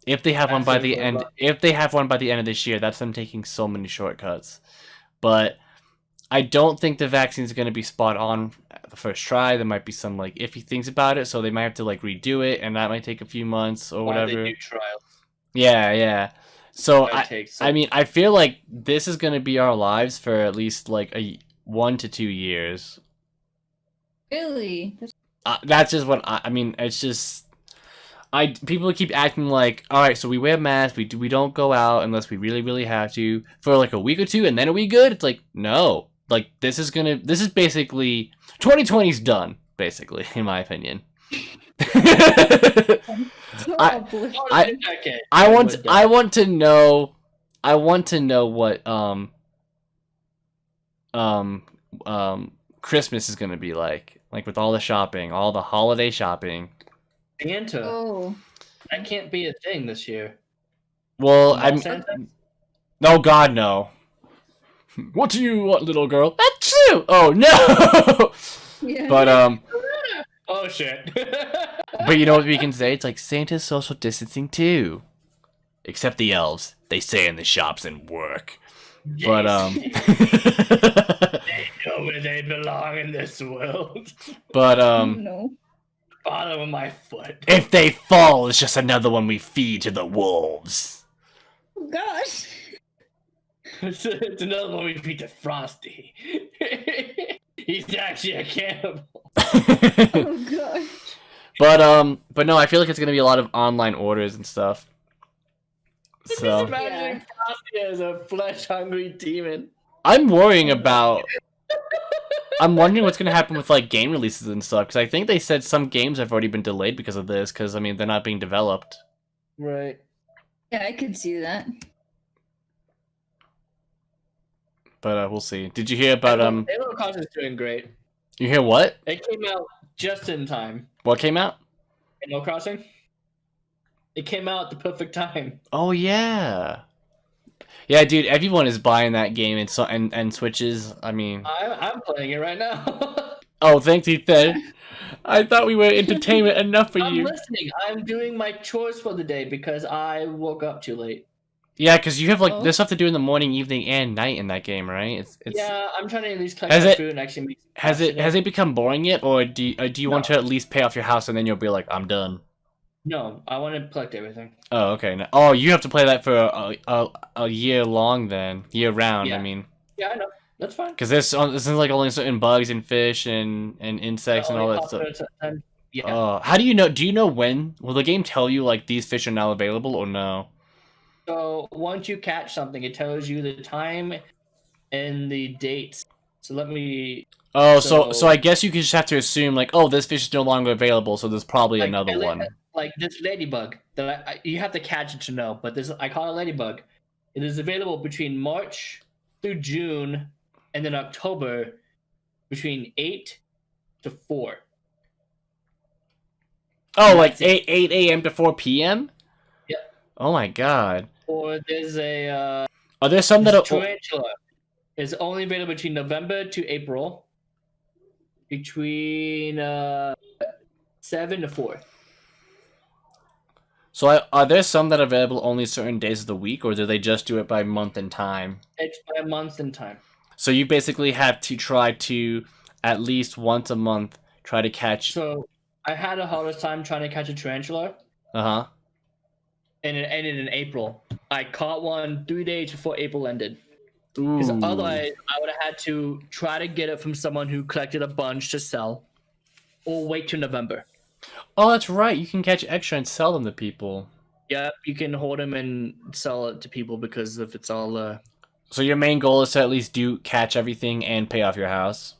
If they have one by the end, if they have one by the end of this year, that's them taking so many shortcuts. But I don't think the vaccine is going to be spot on at the first try. There might be some like iffy things about it, so they might have to like redo it, and that might take a few months or Why whatever. they do trials. Yeah. So That takes I mean, I feel like this is going to be our lives for at least like 1 to 2 years. Really? That's just what I mean. It's just people keep acting like, all right, so we wear masks, we don't go out unless we really have to for like a week or two, and then are we good? It's like no, like this is basically 2020's done, basically, in my opinion. So I- uplifting. I want to know what Christmas is gonna be like with all the shopping, all the holiday shopping. Santa. Oh. That can't be a thing this year. Well, No I'm. Santa? Oh God, no. What do you want, little girl? Achoo! Oh no! Yeah. But Oh shit. but you know what we can say? It's like Santa's social distancing too. Except the elves. They stay in the shops and work. But They know where they belong in this world. but No. Bottom of my foot. if they fall, it's just another one we feed to the wolves. Oh gosh. It's another one we feed to Frosty. He's actually a cannibal. Oh gosh. But no, I feel like it's gonna be a lot of online orders and stuff. Just So imagine Frosty as a flesh-hungry demon. I'm worrying about. I'm wondering what's gonna happen with like game releases and stuff because I think they said some games have already been delayed because of this because I mean they're not being developed. Right. Yeah, I could see that. But we'll see. Did you hear about Animal Crossing is doing great. You hear what? It came out just in time. What came out? Animal Crossing. It came out at the perfect time. Oh yeah. Yeah, dude, everyone is buying that game and Switches. I mean, I'm playing it right now. oh, thanks, Ethan. I thought we were entertainment enough for I'm you. listening. I'm doing my chores for the day because I woke up too late. Yeah, because you have like Oh. there's stuff to do in the morning, evening, and night in that game, right? It's Yeah, I'm trying to at least collect Has my it- food and actually make. has it become boring yet, or do you want No. to at least pay off your house and then you'll be like, I'm done. No, I want to collect everything. Oh, okay. No. Oh, you have to play that for a year long then, year round. I Yeah. mean, Yeah, I know. That's fine. because there's like only certain bugs and fish and insects and all that stuff. Yeah. How do you know? Do you know when? Will the game tell you like these fish are now available or no? So once you catch something, it tells you the time and the dates. So let me. Oh, so So- I guess you just have to assume like, oh, this fish is no longer available, so there's probably Like, another one. Like this ladybug that you have to catch it to know, but this I call it ladybug. It is available between March through June, and then October between 8 to 4. Oh, like That's it. 8 a.m. to 4 p.m. Yep. Oh my god. Or there's a Are there some that are? tarantula. Is only available between November to April. Between 7 to 4. So are there some that are available only certain days of the week, or do they just do it by month and time? It's by month and time. So you basically have to try to at least once a month try to catch. So I had a hardest time trying to catch a tarantula, Uh-huh. and it ended in April. I caught one 3 days before April ended. Because Ooh. otherwise, I would have had to try to get it from someone who collected a bunch to sell, or wait till November. Oh, that's right. You can catch extra and sell them to people. Yeah, you can hold them and sell it to people because if it's all, So your main goal is to at least catch everything and pay off your house.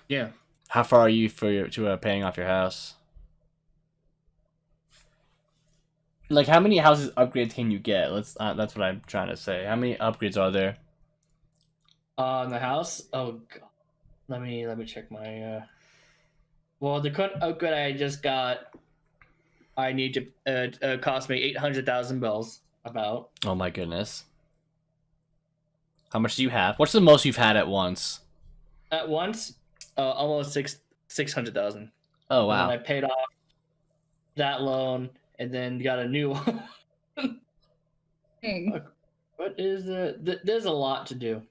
yeah. How far are you to paying off your house? Like, how many houses upgrades can you get? That's what I'm trying to say. How many upgrades are there? In the house? Oh god. Let me check my well, the current upgrade I just got, I need to cost me 800,000 bells about. Oh my goodness. How much do you have? What's the most you've had at once? At once, almost 600,000. Oh And wow. I paid off that loan and then got a new one. Dang. What is there's a lot to do.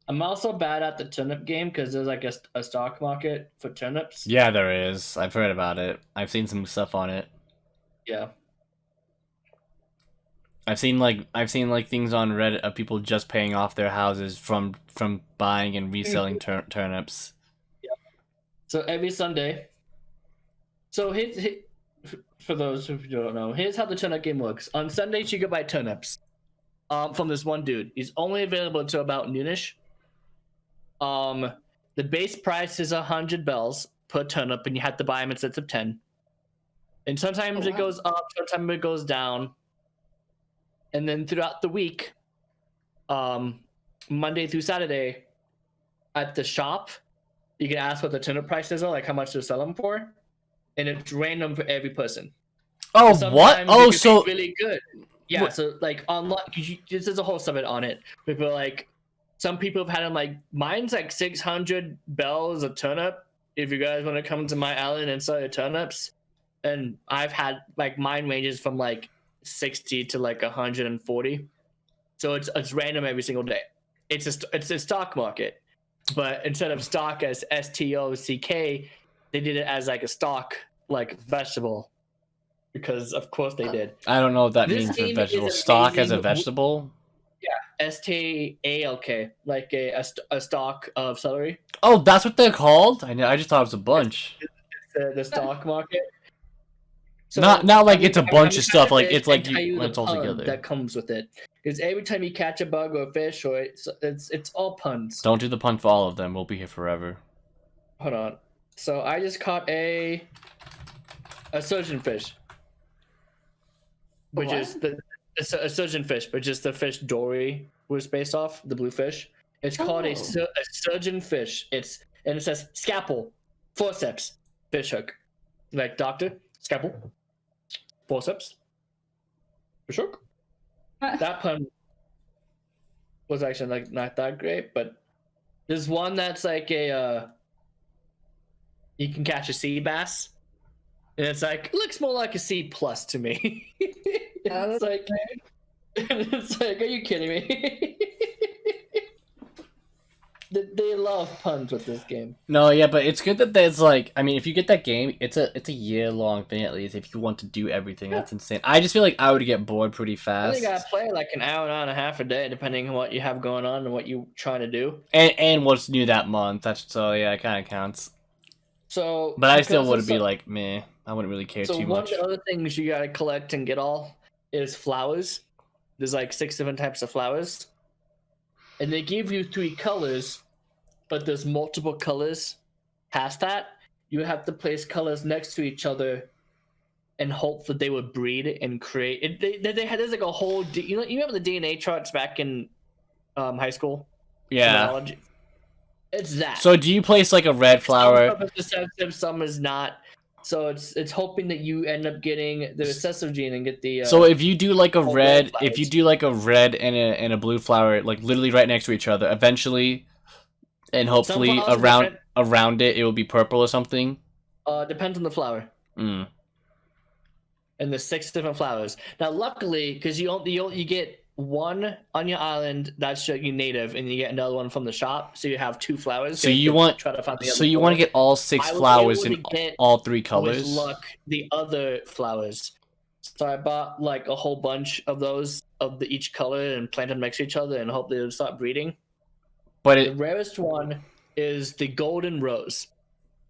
I'm also bad at the turnip game because there's like a stock market for turnips. Yeah, there is. I've heard about it. I've seen some stuff on it. Yeah. I've seen like things on Reddit of people just paying off their houses from buying and reselling turnips. So every Sunday. So for those who don't know, here's how the turnip game works. On Sundays, you can buy turnips. From this one dude. He's only available until about noonish. The base price is 100 bells per turnip, and you have to buy them in sets of 10. And sometimes Oh, it wow. goes up, sometimes it goes down. And then throughout the week, Monday through Saturday, at the shop, you can ask what the turnip prices are, like how much to sell them for. and it's random for every person. Oh, So what? sometimes Oh, it could be so really good. Yeah, What- so like online, there's a whole subject on it. People like some people have had them like mine's like 600 bells a turnip. If you guys want to come to my island and sell your turnips, and I've had like mine ranges from like 60 to like 140. So it's random every single day. It's a stock market, but instead of stock as stock, they did it as like a stock like vegetable, because of course they did. I don't know what that This means for game vegetable. is Stock as a amazing. vegetable? STALK, like a stalk of celery. Oh, that's what they're called? I just thought it was a bunch. The stock market. So, Not like it's a I'm bunch of trying stuff. to Like fish it's like and tell you when the it's all pun together. that comes with it. Because every time you catch a bug or a fish, or it's all puns. Don't do the pun for all of them. We'll be here forever. Hold on. So I just caught a surgeon fish, which is it's a surgeon fish, but just the fish Dory was based off, the blue fish. It's called a surgeon fish. And it says scalpel, forceps, fish hook, like doctor, scalpel, forceps, fish hook. That pun was actually like not that great, but there's one that's like a you can catch a sea bass, and it's like looks more like a C plus to me. It's like it's like, are you kidding me? They love puns with this game. No, yeah, but it's good that there's like, I mean, if you get that game, it's a year-long thing at least. If you want to do everything, that's insane. I just feel like I would get bored pretty I fast. think I play like an hour and a half a day, depending on what you have going on and what you're trying to do. And what's new that month? That's so yeah, it kind of counts. So, But I still because would of be some- like, meh. I wouldn't really care So too one much. of the other things you gotta collect and get all is flowers. There's like 6 different types of flowers, and they give you 3 colors, but there's multiple colors past that. You have to place colors next to each other and hope that they would breed and create it. They had there's like a whole you remember the DNA charts back in high school? Yeah. Biology? It's that. So do you place like a red flower? Some stuff is recessive, some is not. So it's hoping that you end up getting the recessive gene and get the. So if you do like a red red, flowers. if you do like a red and a blue flower, like literally right next to each other, eventually, and hopefully flowers are around it, it will be purple or something. Depends on the flower. Mm. And there's 6 different flowers. Now, luckily, because you get one on your island that's your native, and you get another one from the shop, so you have 2 flowers. So you want try to find the so other you want to four. get all 6 I was flowers able in to get, all 3 with colors. luck, the other flowers. So I bought like a whole bunch of those of each color and planted them next to each other and hope they would start breeding. But The it rarest one is the golden rose.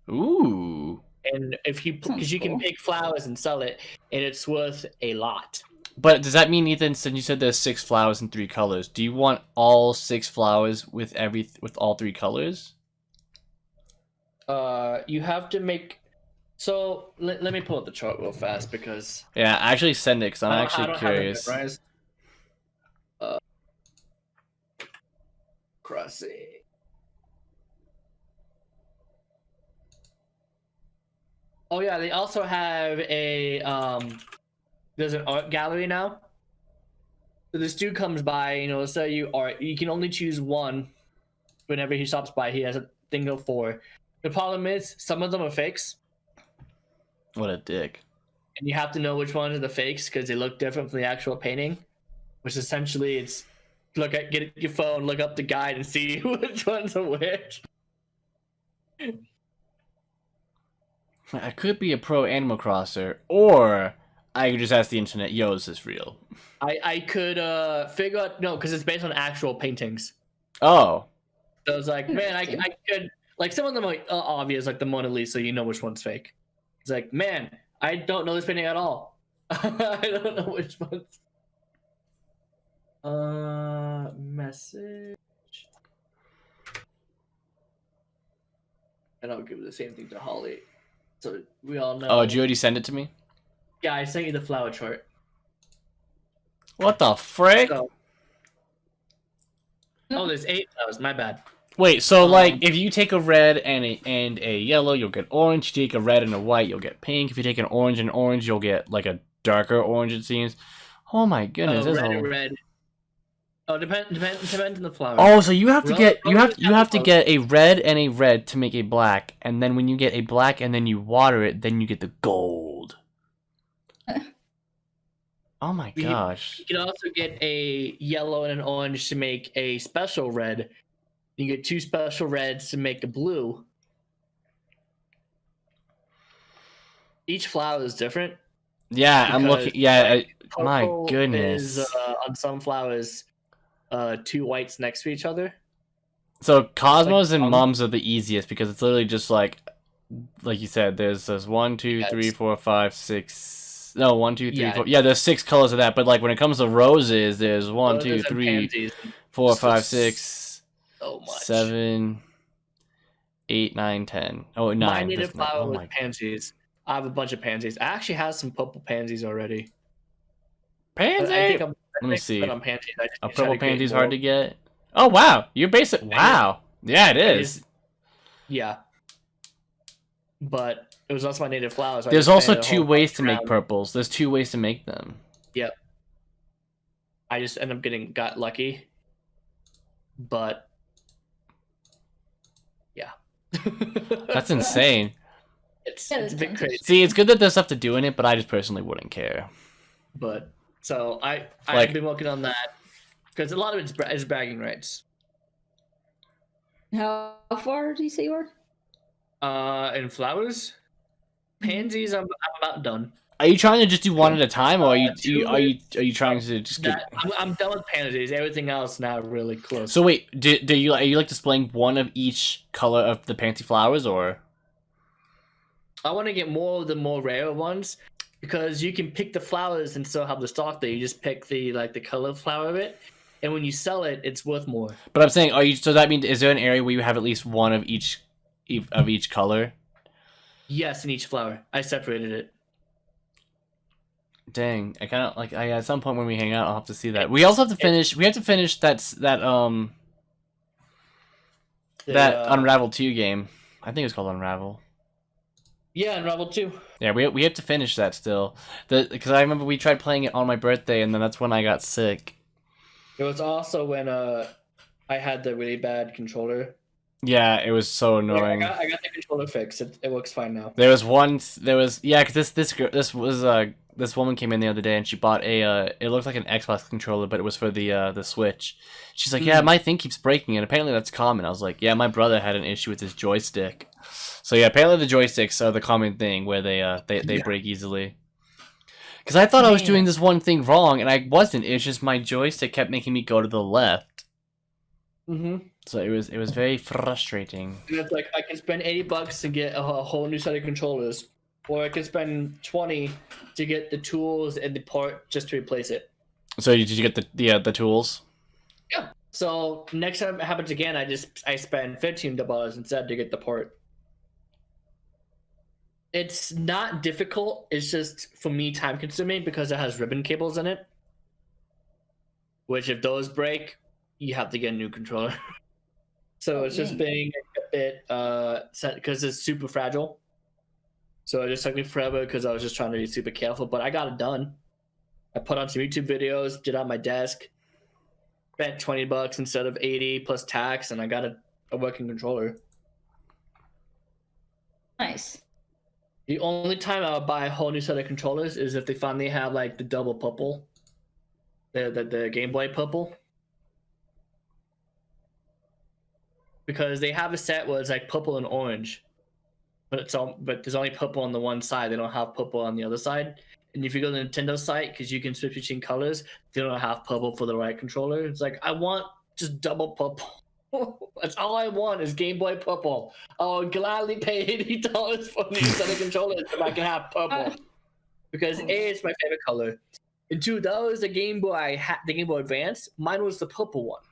ooh. And if you because you can pick flowers and sell it, and it's worth a lot. But does that mean, Ethan, since you said there's 6 flowers in 3 colors, do you want all 6 flowers with all 3 colors? You have to make. So let me pull up the chart real fast because Yeah, actually send it because I'm I actually don't have it curious. memorized. Crossing. Oh yeah, they also have a there's an art gallery now. So this dude comes by, let's say you art. You can only choose one whenever he stops by. He has a thing of 4. The problem is some of them are fakes, What a dick. and you have to know which ones are the fakes because they look different from the actual painting. Which essentially it's get your phone, look up the guide, and see which ones are which. I could be a pro Animal Crosser, or I could just ask the internet, yo, is this real? I could figure out because it's based on actual paintings. Oh. So I was like, man, I could like some of them are obvious, like the Mona Lisa. You know which one's fake. It's like, man, I don't know this painting at all. I don't know which one's. Message. And I'll give the same thing to Holly, so we all know. Oh, did you already send it to me? Yeah, I sent you the flower chart. What the frick? So... Oh, there's 8 flowers. My bad. Wait, so like if you take a red and a yellow, you'll get orange. You take a red and a white, you'll get pink. If you take an orange and orange, you'll get like a darker orange. It seems. Oh my goodness, there's red a and red. Oh, depends on the flower. Oh, so you have to get Roses have the get a red and a red to make a black, and then when you get a black and then you water it, then you get the gold. Oh my gosh. You can also get a yellow and an orange to make a special red. You get 2 special reds to make a blue. Each flower is different. Yeah, I'm looking. Yeah, my Purple goodness. Is, on some flowers, 2 whites next to each other. So Cosmos like, and Mums are the easiest because it's literally just like you said. There's 1, 2, 3, 4, 5, 6. No, 1, 2, 3, 4. Yeah, there's 6 colors of that. But like when it comes to roses, there's 1, 2, 3, 4, 5, 6, so much. 7, 8, 9, 10. Oh, 9. My native flower oh was my. pansies. I have a bunch of pansies. I actually have some purple pansies already. Pansy. Let me see. I'm pansies. A purple pansy's hard to get. Oh wow, you're basic. Wow. Yeah, it is. Yeah. But it was also my native flowers. So There's also 2 ways to make purples. There's 2 ways to make them. Yep. I just end up got lucky. But yeah. That's insane. It's a bit crazy. See, it's good that there's stuff to do in it, but I just personally wouldn't care. But so I've been working on that because a lot of it's bragging rights. How far do you say you are? In flowers, pansies, I'm about done. Are you trying to just do one at a time, or are you trying to just get? I'm done with pansies. Everything else now really close. So wait, are you like displaying one of each color of the pansy flowers, or? I want to get more of the more rare ones because you can pick the flowers and still have the stock there. You just pick the color flower of it, and when you sell it, it's worth more. But I'm saying, are you? So that means is there an area where you have at least one of each color? Yes, in each flower. I separated it. Dang, I kind of like. At some point when we hang out, I'll have to see that. We also have to finish. We have to finish that Unravel 2 game. I think it's called Unravel. Yeah, Unravel 2. Yeah, we have to finish that still. Because I remember we tried playing it on my birthday, and then that's when I got sick. It was also when I had the really bad controller. Yeah, it was so annoying. I got the controller fixed. It works fine now. Because this woman came in the other day and she bought it looked like an Xbox controller, but it was for the Switch. She's like, yeah, my thing keeps breaking, and apparently that's common. I was like, yeah, my brother had an issue with his joystick. So yeah, apparently the joysticks are the common thing where they break easily. Because I thought I was doing this one thing wrong, and I wasn't. It's just my joystick kept making me go to the left. Mm-hmm. So it was very frustrating. And it's like I can spend $80 to get a whole new set of controllers, or I can spend $20 to get the tools and the part just to replace it. So did you get the tools? Yeah. So next time it happens again, I spend $15 instead to get the part. It's not difficult. It's just for me time consuming because it has ribbon cables in it. Which if those break, you have to get a new controller. So it's just being a bit because it's super fragile. So it just took me forever because I was just trying to be super careful, but I got it done. I put on some YouTube videos, did it on my desk, spent $20 instead of 80 plus tax, and I got a working controller. Nice. The only time I would buy a whole new set of controllers is if they finally have like the double purple, the Game Boy purple. Because they have a set where it's like purple and orange, but there's only purple on the one side. They don't have purple on the other side. And if you go to the Nintendo site, because you can switch between colors, they don't have purple for the right controller. It's like I want just double purple. That's all I want is Game Boy purple. I'll gladly pay $80 for a new set of controllers if I can have purple. Because A, it's my favorite color, and 2, that was the Game Boy Advance. Mine was the purple one.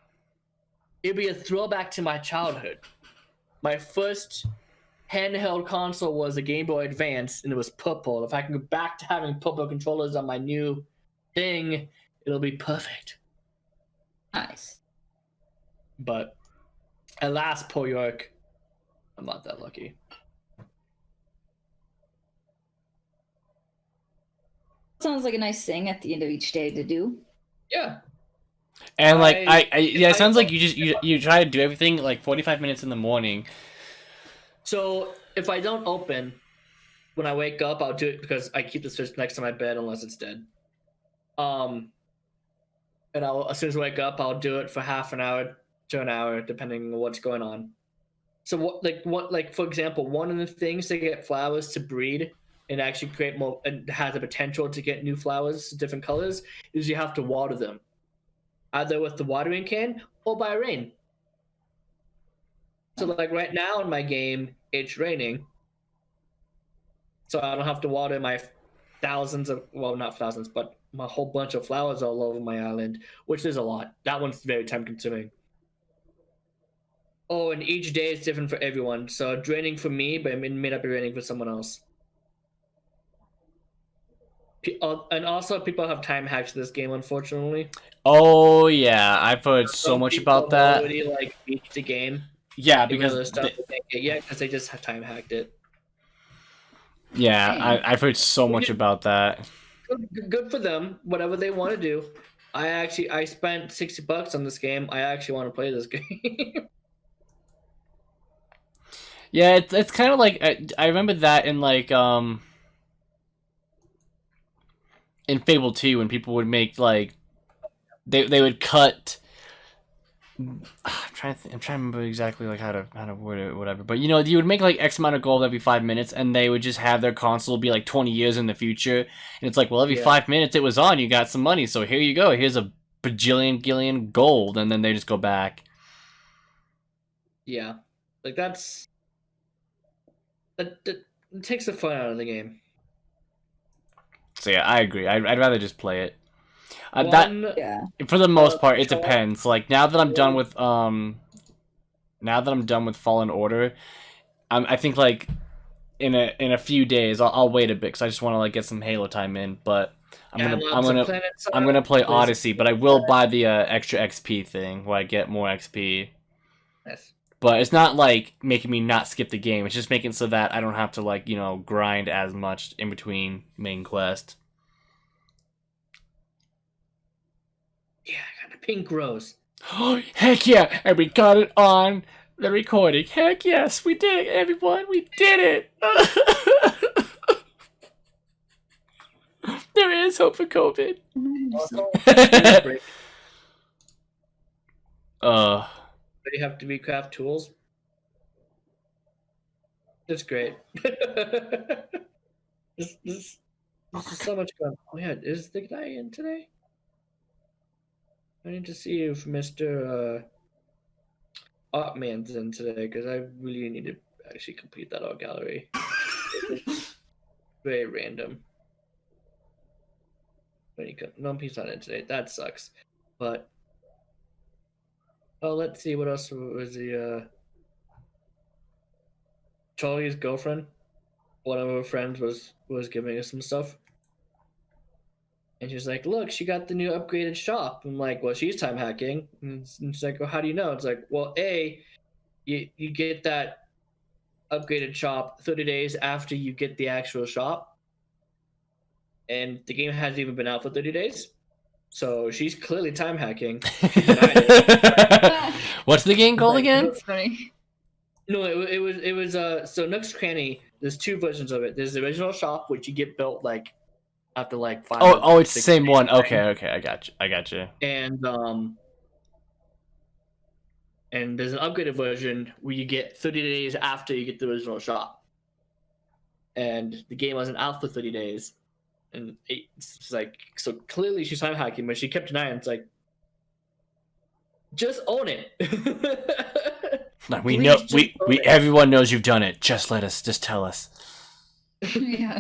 It'd be a throwback to my childhood. My first handheld console was a Game Boy Advance, and it was purple. If I can go back to having purple controllers on my new thing, it'll be perfect. Nice. But Alas, poor York. I'm not that lucky. Sounds like a nice thing at the end of each day to do. Yeah. And like if it sounds like you try to do everything like 45 minutes in the morning. So if I don't open, when I wake up, I'll do it because I keep the Switch next to my bed unless it's dead. And I'll as soon as I wake up, I'll do it for half an hour to an hour, depending on what's going on. So what for example, one of the things to get flowers to breed and actually create more and has the potential to get new flowers, different colors, is you have to water them, either with the watering can or by rain. So like right now in my game, it's raining, so I don't have to water my thousands of not thousands, but my whole bunch of flowers all over my island, which is a lot. That one's very time consuming. Oh, and each day is different for everyone. So it's raining for me, but it may not be raining for someone else. And also, people have time hacks to this game, unfortunately. Oh yeah, I've heard so Some much people about that. already like beat the game. Yeah, Even because though there's stuff they can't get yet because they just time hacked it. yeah, I've heard so much about that. Good for them. Whatever they want to do. I spent $60 on this game. I actually want to play this game. Yeah, it's kind of like I remember that in like in Fable 2 when people would make like they would cut. I'm trying to remember exactly like how to word it, whatever. But you know, you would make like X amount of gold every 5 minutes, and they would just have their console be like 20 years in the future, and it's like, well, every 5 minutes it was on, you got some money, so here you go. Here's a bajillion gillion gold, and then they just go back. Yeah, like that takes the fun out of the game. So yeah, I agree. I'd rather just play it. Yeah. For the most part, it depends. Like now that I'm done with Fallen Order, I think like in a few days I'll wait a bit because I just want to like get some Halo time in. But I'm gonna play Odyssey, but I will buy the extra XP thing where I get more XP. Yes. But it's not like making me not skip the game. It's just making so that I don't have to like grind as much in between main quest. Yeah, I got a pink rose. Oh, heck yeah! And we got it on the recording. Heck yes, we did it, everyone. We did it. There is hope for COVID. But you have to be craft tools. It's great. this is so much fun. Oh yeah, is the guy in today? I need to see if Mr. Artman's in today because I really need to actually complete that art gallery. Very random. No, he's not in today. That sucks. But let's see what else was the Charlie's girlfriend. One of her friends was giving us some stuff. And she's like, look, she got the new upgraded shop. I'm like, well, she's time hacking. And she's like, well, how do you know? It's like, well, you get that upgraded shop 30 days after you get the actual shop. And the game hasn't even been out for 30 days. So she's clearly time hacking. What's the game called again? That's funny. No, it was so Nook's Cranny, there's two versions of it. There's the original shop, which you get built like after like 5 it's the same one. Okay, I got you. And there's an upgraded version where you get 30 days after you get the original shop. And the game wasn't out for 30 days. And it's like, so clearly she's time hacking, but she kept denying. It's like, just own it. Like, we know, we everyone knows you've done it. Just tell us. Yeah.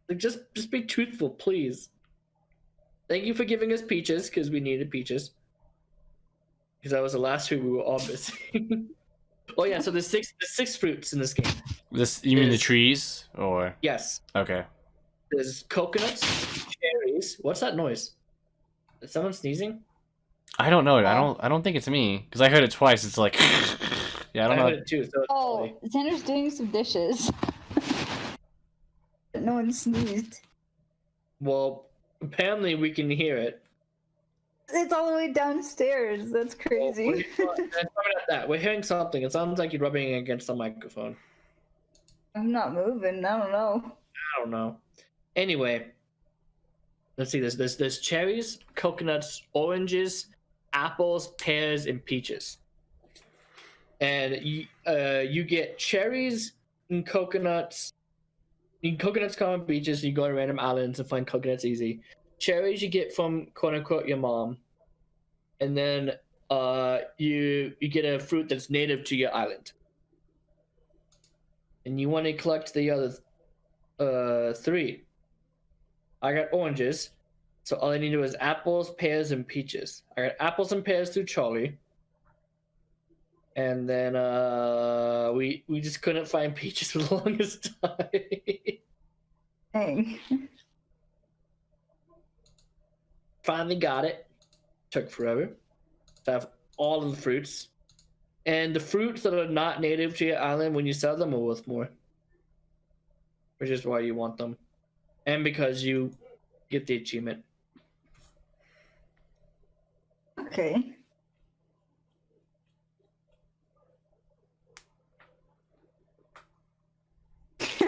Like, just be truthful, please. Thank you for giving us peaches, because we needed peaches. Because that was the last food we were all missing. Oh yeah, so there's six fruits in this game. You mean the trees, or? Yes. Okay. There's coconuts, cherries. What's that noise? Is someone sneezing? I don't know. I don't think it's me because I heard it twice. It's like, yeah, I don't I heard know. it too. So it's Oh, Xander's doing some dishes. No one sneezed. well, apparently we can hear it. It's all the way downstairs. That's Well, crazy. we're hearing something. It sounds like you're rubbing against the microphone. I'm not moving. I don't know. I don't know. Anyway, let's see. There's cherries, coconuts, oranges, apples, pears, and peaches. And you get cherries and coconuts. Coconuts come on beaches. You go to random islands and find coconuts easy. Cherries you get from quote unquote your mom, and then you get a fruit that's native to your island. And you want to collect the other 3. I got oranges, so all I need to do is apples, pears, and peaches. I got apples and pears through Charlie, and then we just couldn't find peaches for the longest time. Dang. Finally got it. Took forever. To have all of the fruits, and the fruits that are not native to your island, when you sell them, are worth more, which is why you want them, and because you get the achievement. Okay.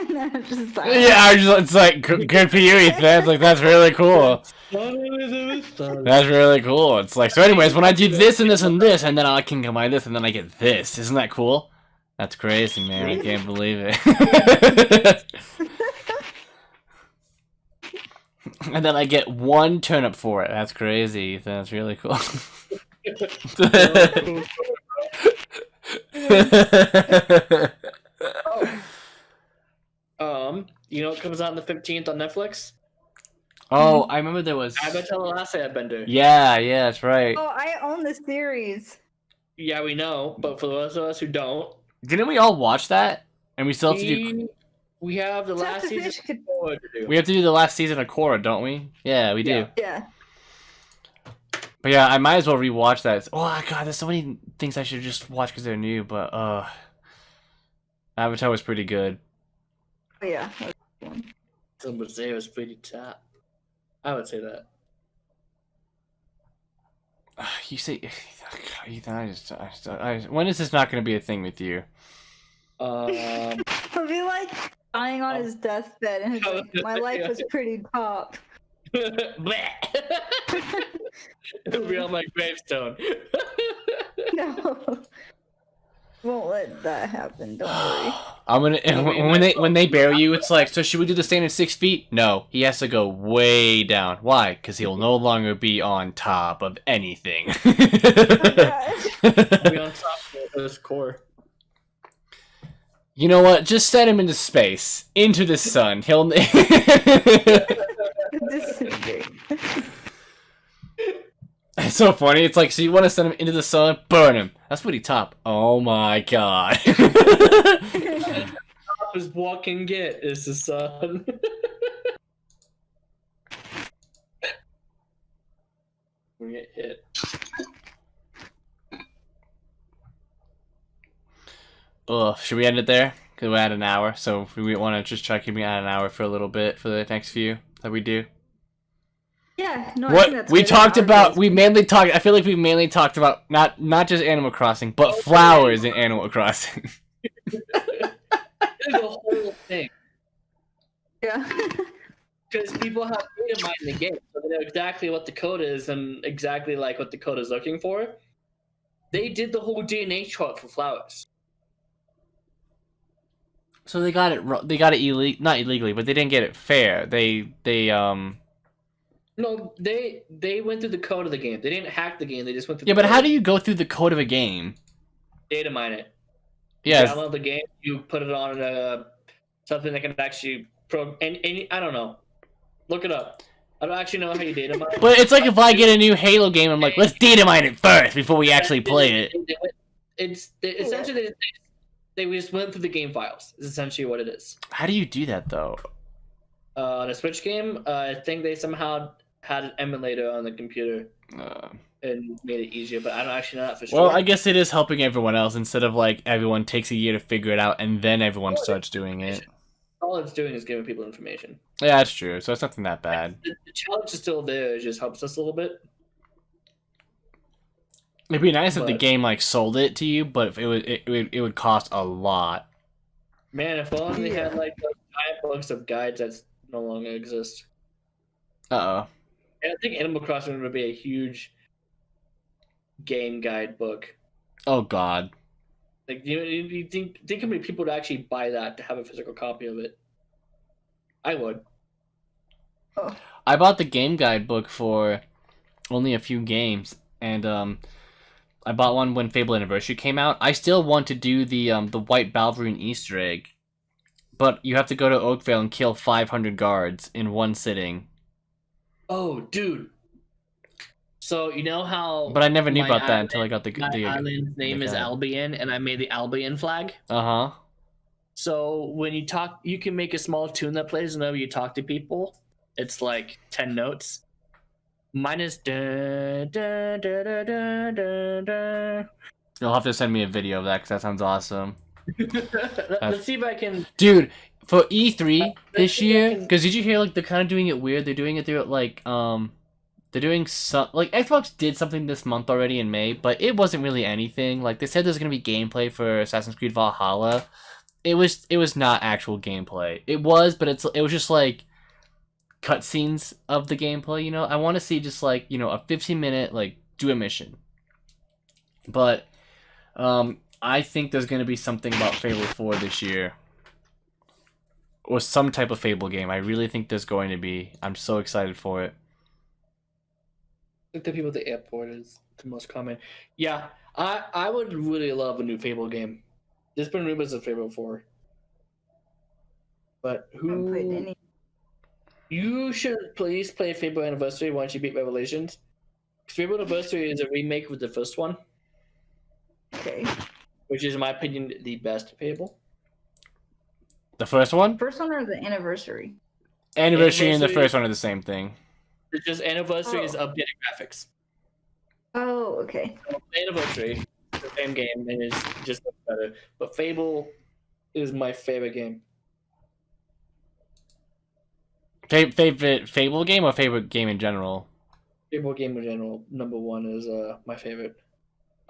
Yeah, it's like good for you, Ethan. It's like that's really cool. That's really cool. It's like so. Anyways, when I do this and this and this, and then I can combine this, and then I get this. Isn't that cool? That's crazy, man. I can't believe it. And then I get 1 turnip for it. That's crazy, Ethan. That's really cool. You know what comes out on the 15th on Netflix? Oh, I remember there was. Avatar: The Last Airbender. Yeah, that's right. Oh, I own the series. Yeah, we know, but for those of us who don't, Didn't we all watch that? And we still have to do. we have the Except last the season fish could- forward to do. We have to do the last season of Korra, don't we? Yeah, we do. Yeah. Yeah. But yeah, I might as well rewatch that. Oh god, there's so many things I should just watch because they're new. But Avatar was pretty good. Oh, yeah. That was a good one. Some would say it was pretty top. I would say that. You say, Ethan, when is this not going to be a thing with you? He'll be like dying on his deathbed, and he's like, my life was pretty top. It'll be on my gravestone. No. Won't let that happen. Don't worry. I'm gonna when they bury you, it's like, so should we do the standard 6 feet? No, he has to go way down. Why? Because he'll no longer be on top of anything. Oh, gosh. I'll be on top of this core. You know what? Just send him into space, into the sun. He'll. Disintegrate. It's so funny. It's like, so you want to send him into the sun? Burn him. That's pretty top. Oh my god. Top is what can get is the sun. We get hit. Ugh, should we end it there? Because we're at an hour, so we want to just try keeping it at an hour for a little bit for the next few that we do. Yeah, no, I think What that's we good. talked Our about, days- we mainly talked. I feel like we mainly talked about not just Animal Crossing, but flowers in Animal Crossing. It's a whole thing. Yeah. Because people have data mined in the game, so they know exactly what the code is and exactly like what the code is looking for. They did the whole DNA chart for flowers. So they got it. They got it not illegally, but they didn't get it fair. No, they went through the code of the game. They didn't hack the game. They just went through. Yeah, the but code. how do you go through the code of a game? Data mine it? Yeah, Download the game. You put it on something that can actually and I don't know. Look it up. I don't actually know how you data mine. but it's like if I get a new Halo game, I'm like, let's data mine it first before we actually play it. Essentially they just went through the game files. Is essentially what it is. How do you do that though? On a Switch game, I think they somehow had an emulator on the computer. and made it easier, but I don't actually know that for Well, sure. I guess it is helping everyone else instead of like everyone takes a year to figure it out and then everyone starts doing it. All it's doing is giving people information. Yeah, that's true. So it's nothing that bad. The challenge is still there. It just helps us a little bit. It'd be nice if the But- game like sold it to you, but if it would cost a lot. Man, if only they had Yeah. like those giant books of guides that no longer exist. Uh-oh. And I think Animal Crossing would be a huge game guide book. Oh god. Like, you think how many people would actually buy that to have a physical copy of it? I would. I bought the game guide book for only a few games, and I bought one when Fable Anniversary came out. I still want to do the White Balverine Easter egg, but you have to go to Oakvale and kill 500 guards in one sitting. Oh, dude. So you know how? But I never knew my about that island- until I got My the island's name is guide. Albion, and I made the Albion flag. Uh-huh. So when you talk, you can make a small tune that plays whenever you talk to people. It's like 10 notes. Mine is da da da da da da da. You'll have to send me a video of that because that sounds awesome. Let's see if I can. Dude, for E3 this see if I year, can- because did you hear like they're kind of doing it weird? They're doing it through like they're doing some like Xbox did something this month already in May, but it wasn't really anything. Like they said there's gonna be gameplay for Assassin's Creed Valhalla. It was not actual gameplay. It was, but it was just like cutscenes of the gameplay. You know, I want to see just like a 15-minute like do a mission. But I think there's gonna be something about Fable 4 this year. Or some type of Fable game. I really think there's going to be. I'm so excited for it. I think the people at the airport is the most common. Yeah, I would really love a new Fable game. There's been rumors of Fable 4. But I haven't played who? any. You should please play Fable Anniversary once you beat Revelations. Because Fable Anniversary is a remake with the first one, Okay. which is, in my opinion, the best Fable. The first one? First one or the anniversary? Anniversary and the Anniversary- first one are the same thing. It's just Anniversary is Oh. updated graphics. Oh, okay. Anniversary, the same game, and it's just looks better. But Fable is my favorite game. Favorite Fable game or favorite game in general? Fable game in general, number one is my favorite.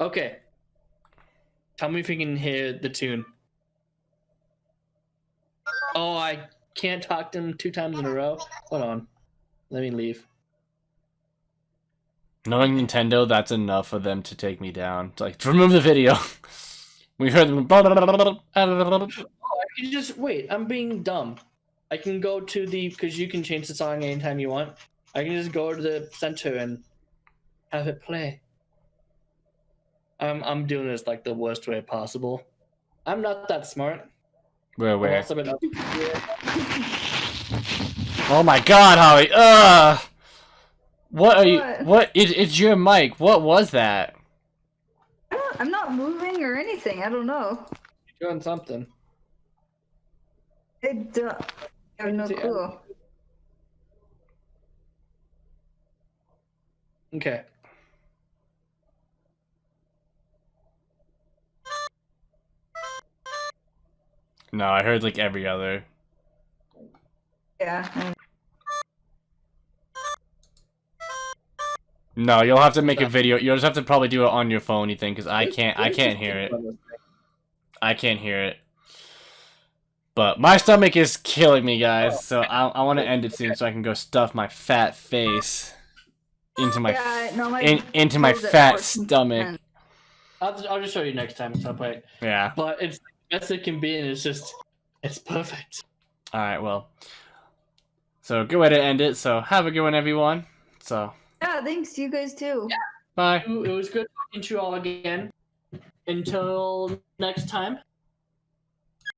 Okay. Tell me if you can hear the tune. Oh, I can't talk to him 2 times in a row. Hold on. Let me leave. Knowing Nintendo, that's enough for them to take me down. It's like, remove the video. We heard them. Oh, I can just wait. I'm being dumb. I can go to the, because you can change the song anytime you want. I can just go to the center and have it play. I'm doing this like the worst way possible. I'm not that smart. Where? I've also been up here. Oh my god, Holly. Ugh. What are you? What? It's your mic. What was that? I'm not moving or anything. I don't know. You're doing something. I have no See, clue. Okay. No, I heard like every other. Yeah. No, you'll have to make a video. You'll just have to probably do it on your phone, you think, because I can't hear it. I can't hear it. But my stomach is killing me, guys. So I want to end it soon so I can go stuff my fat face into my Yeah, no, my into my clothes at fat 14%. stomach. I'll just show you next time at some point. Yeah. But it's the best it can be, and it's perfect. All right. Well. So good way to end it. So have a good one, everyone. So Yeah, thanks. You guys too. bye. It was good talking to you all again. Until next time.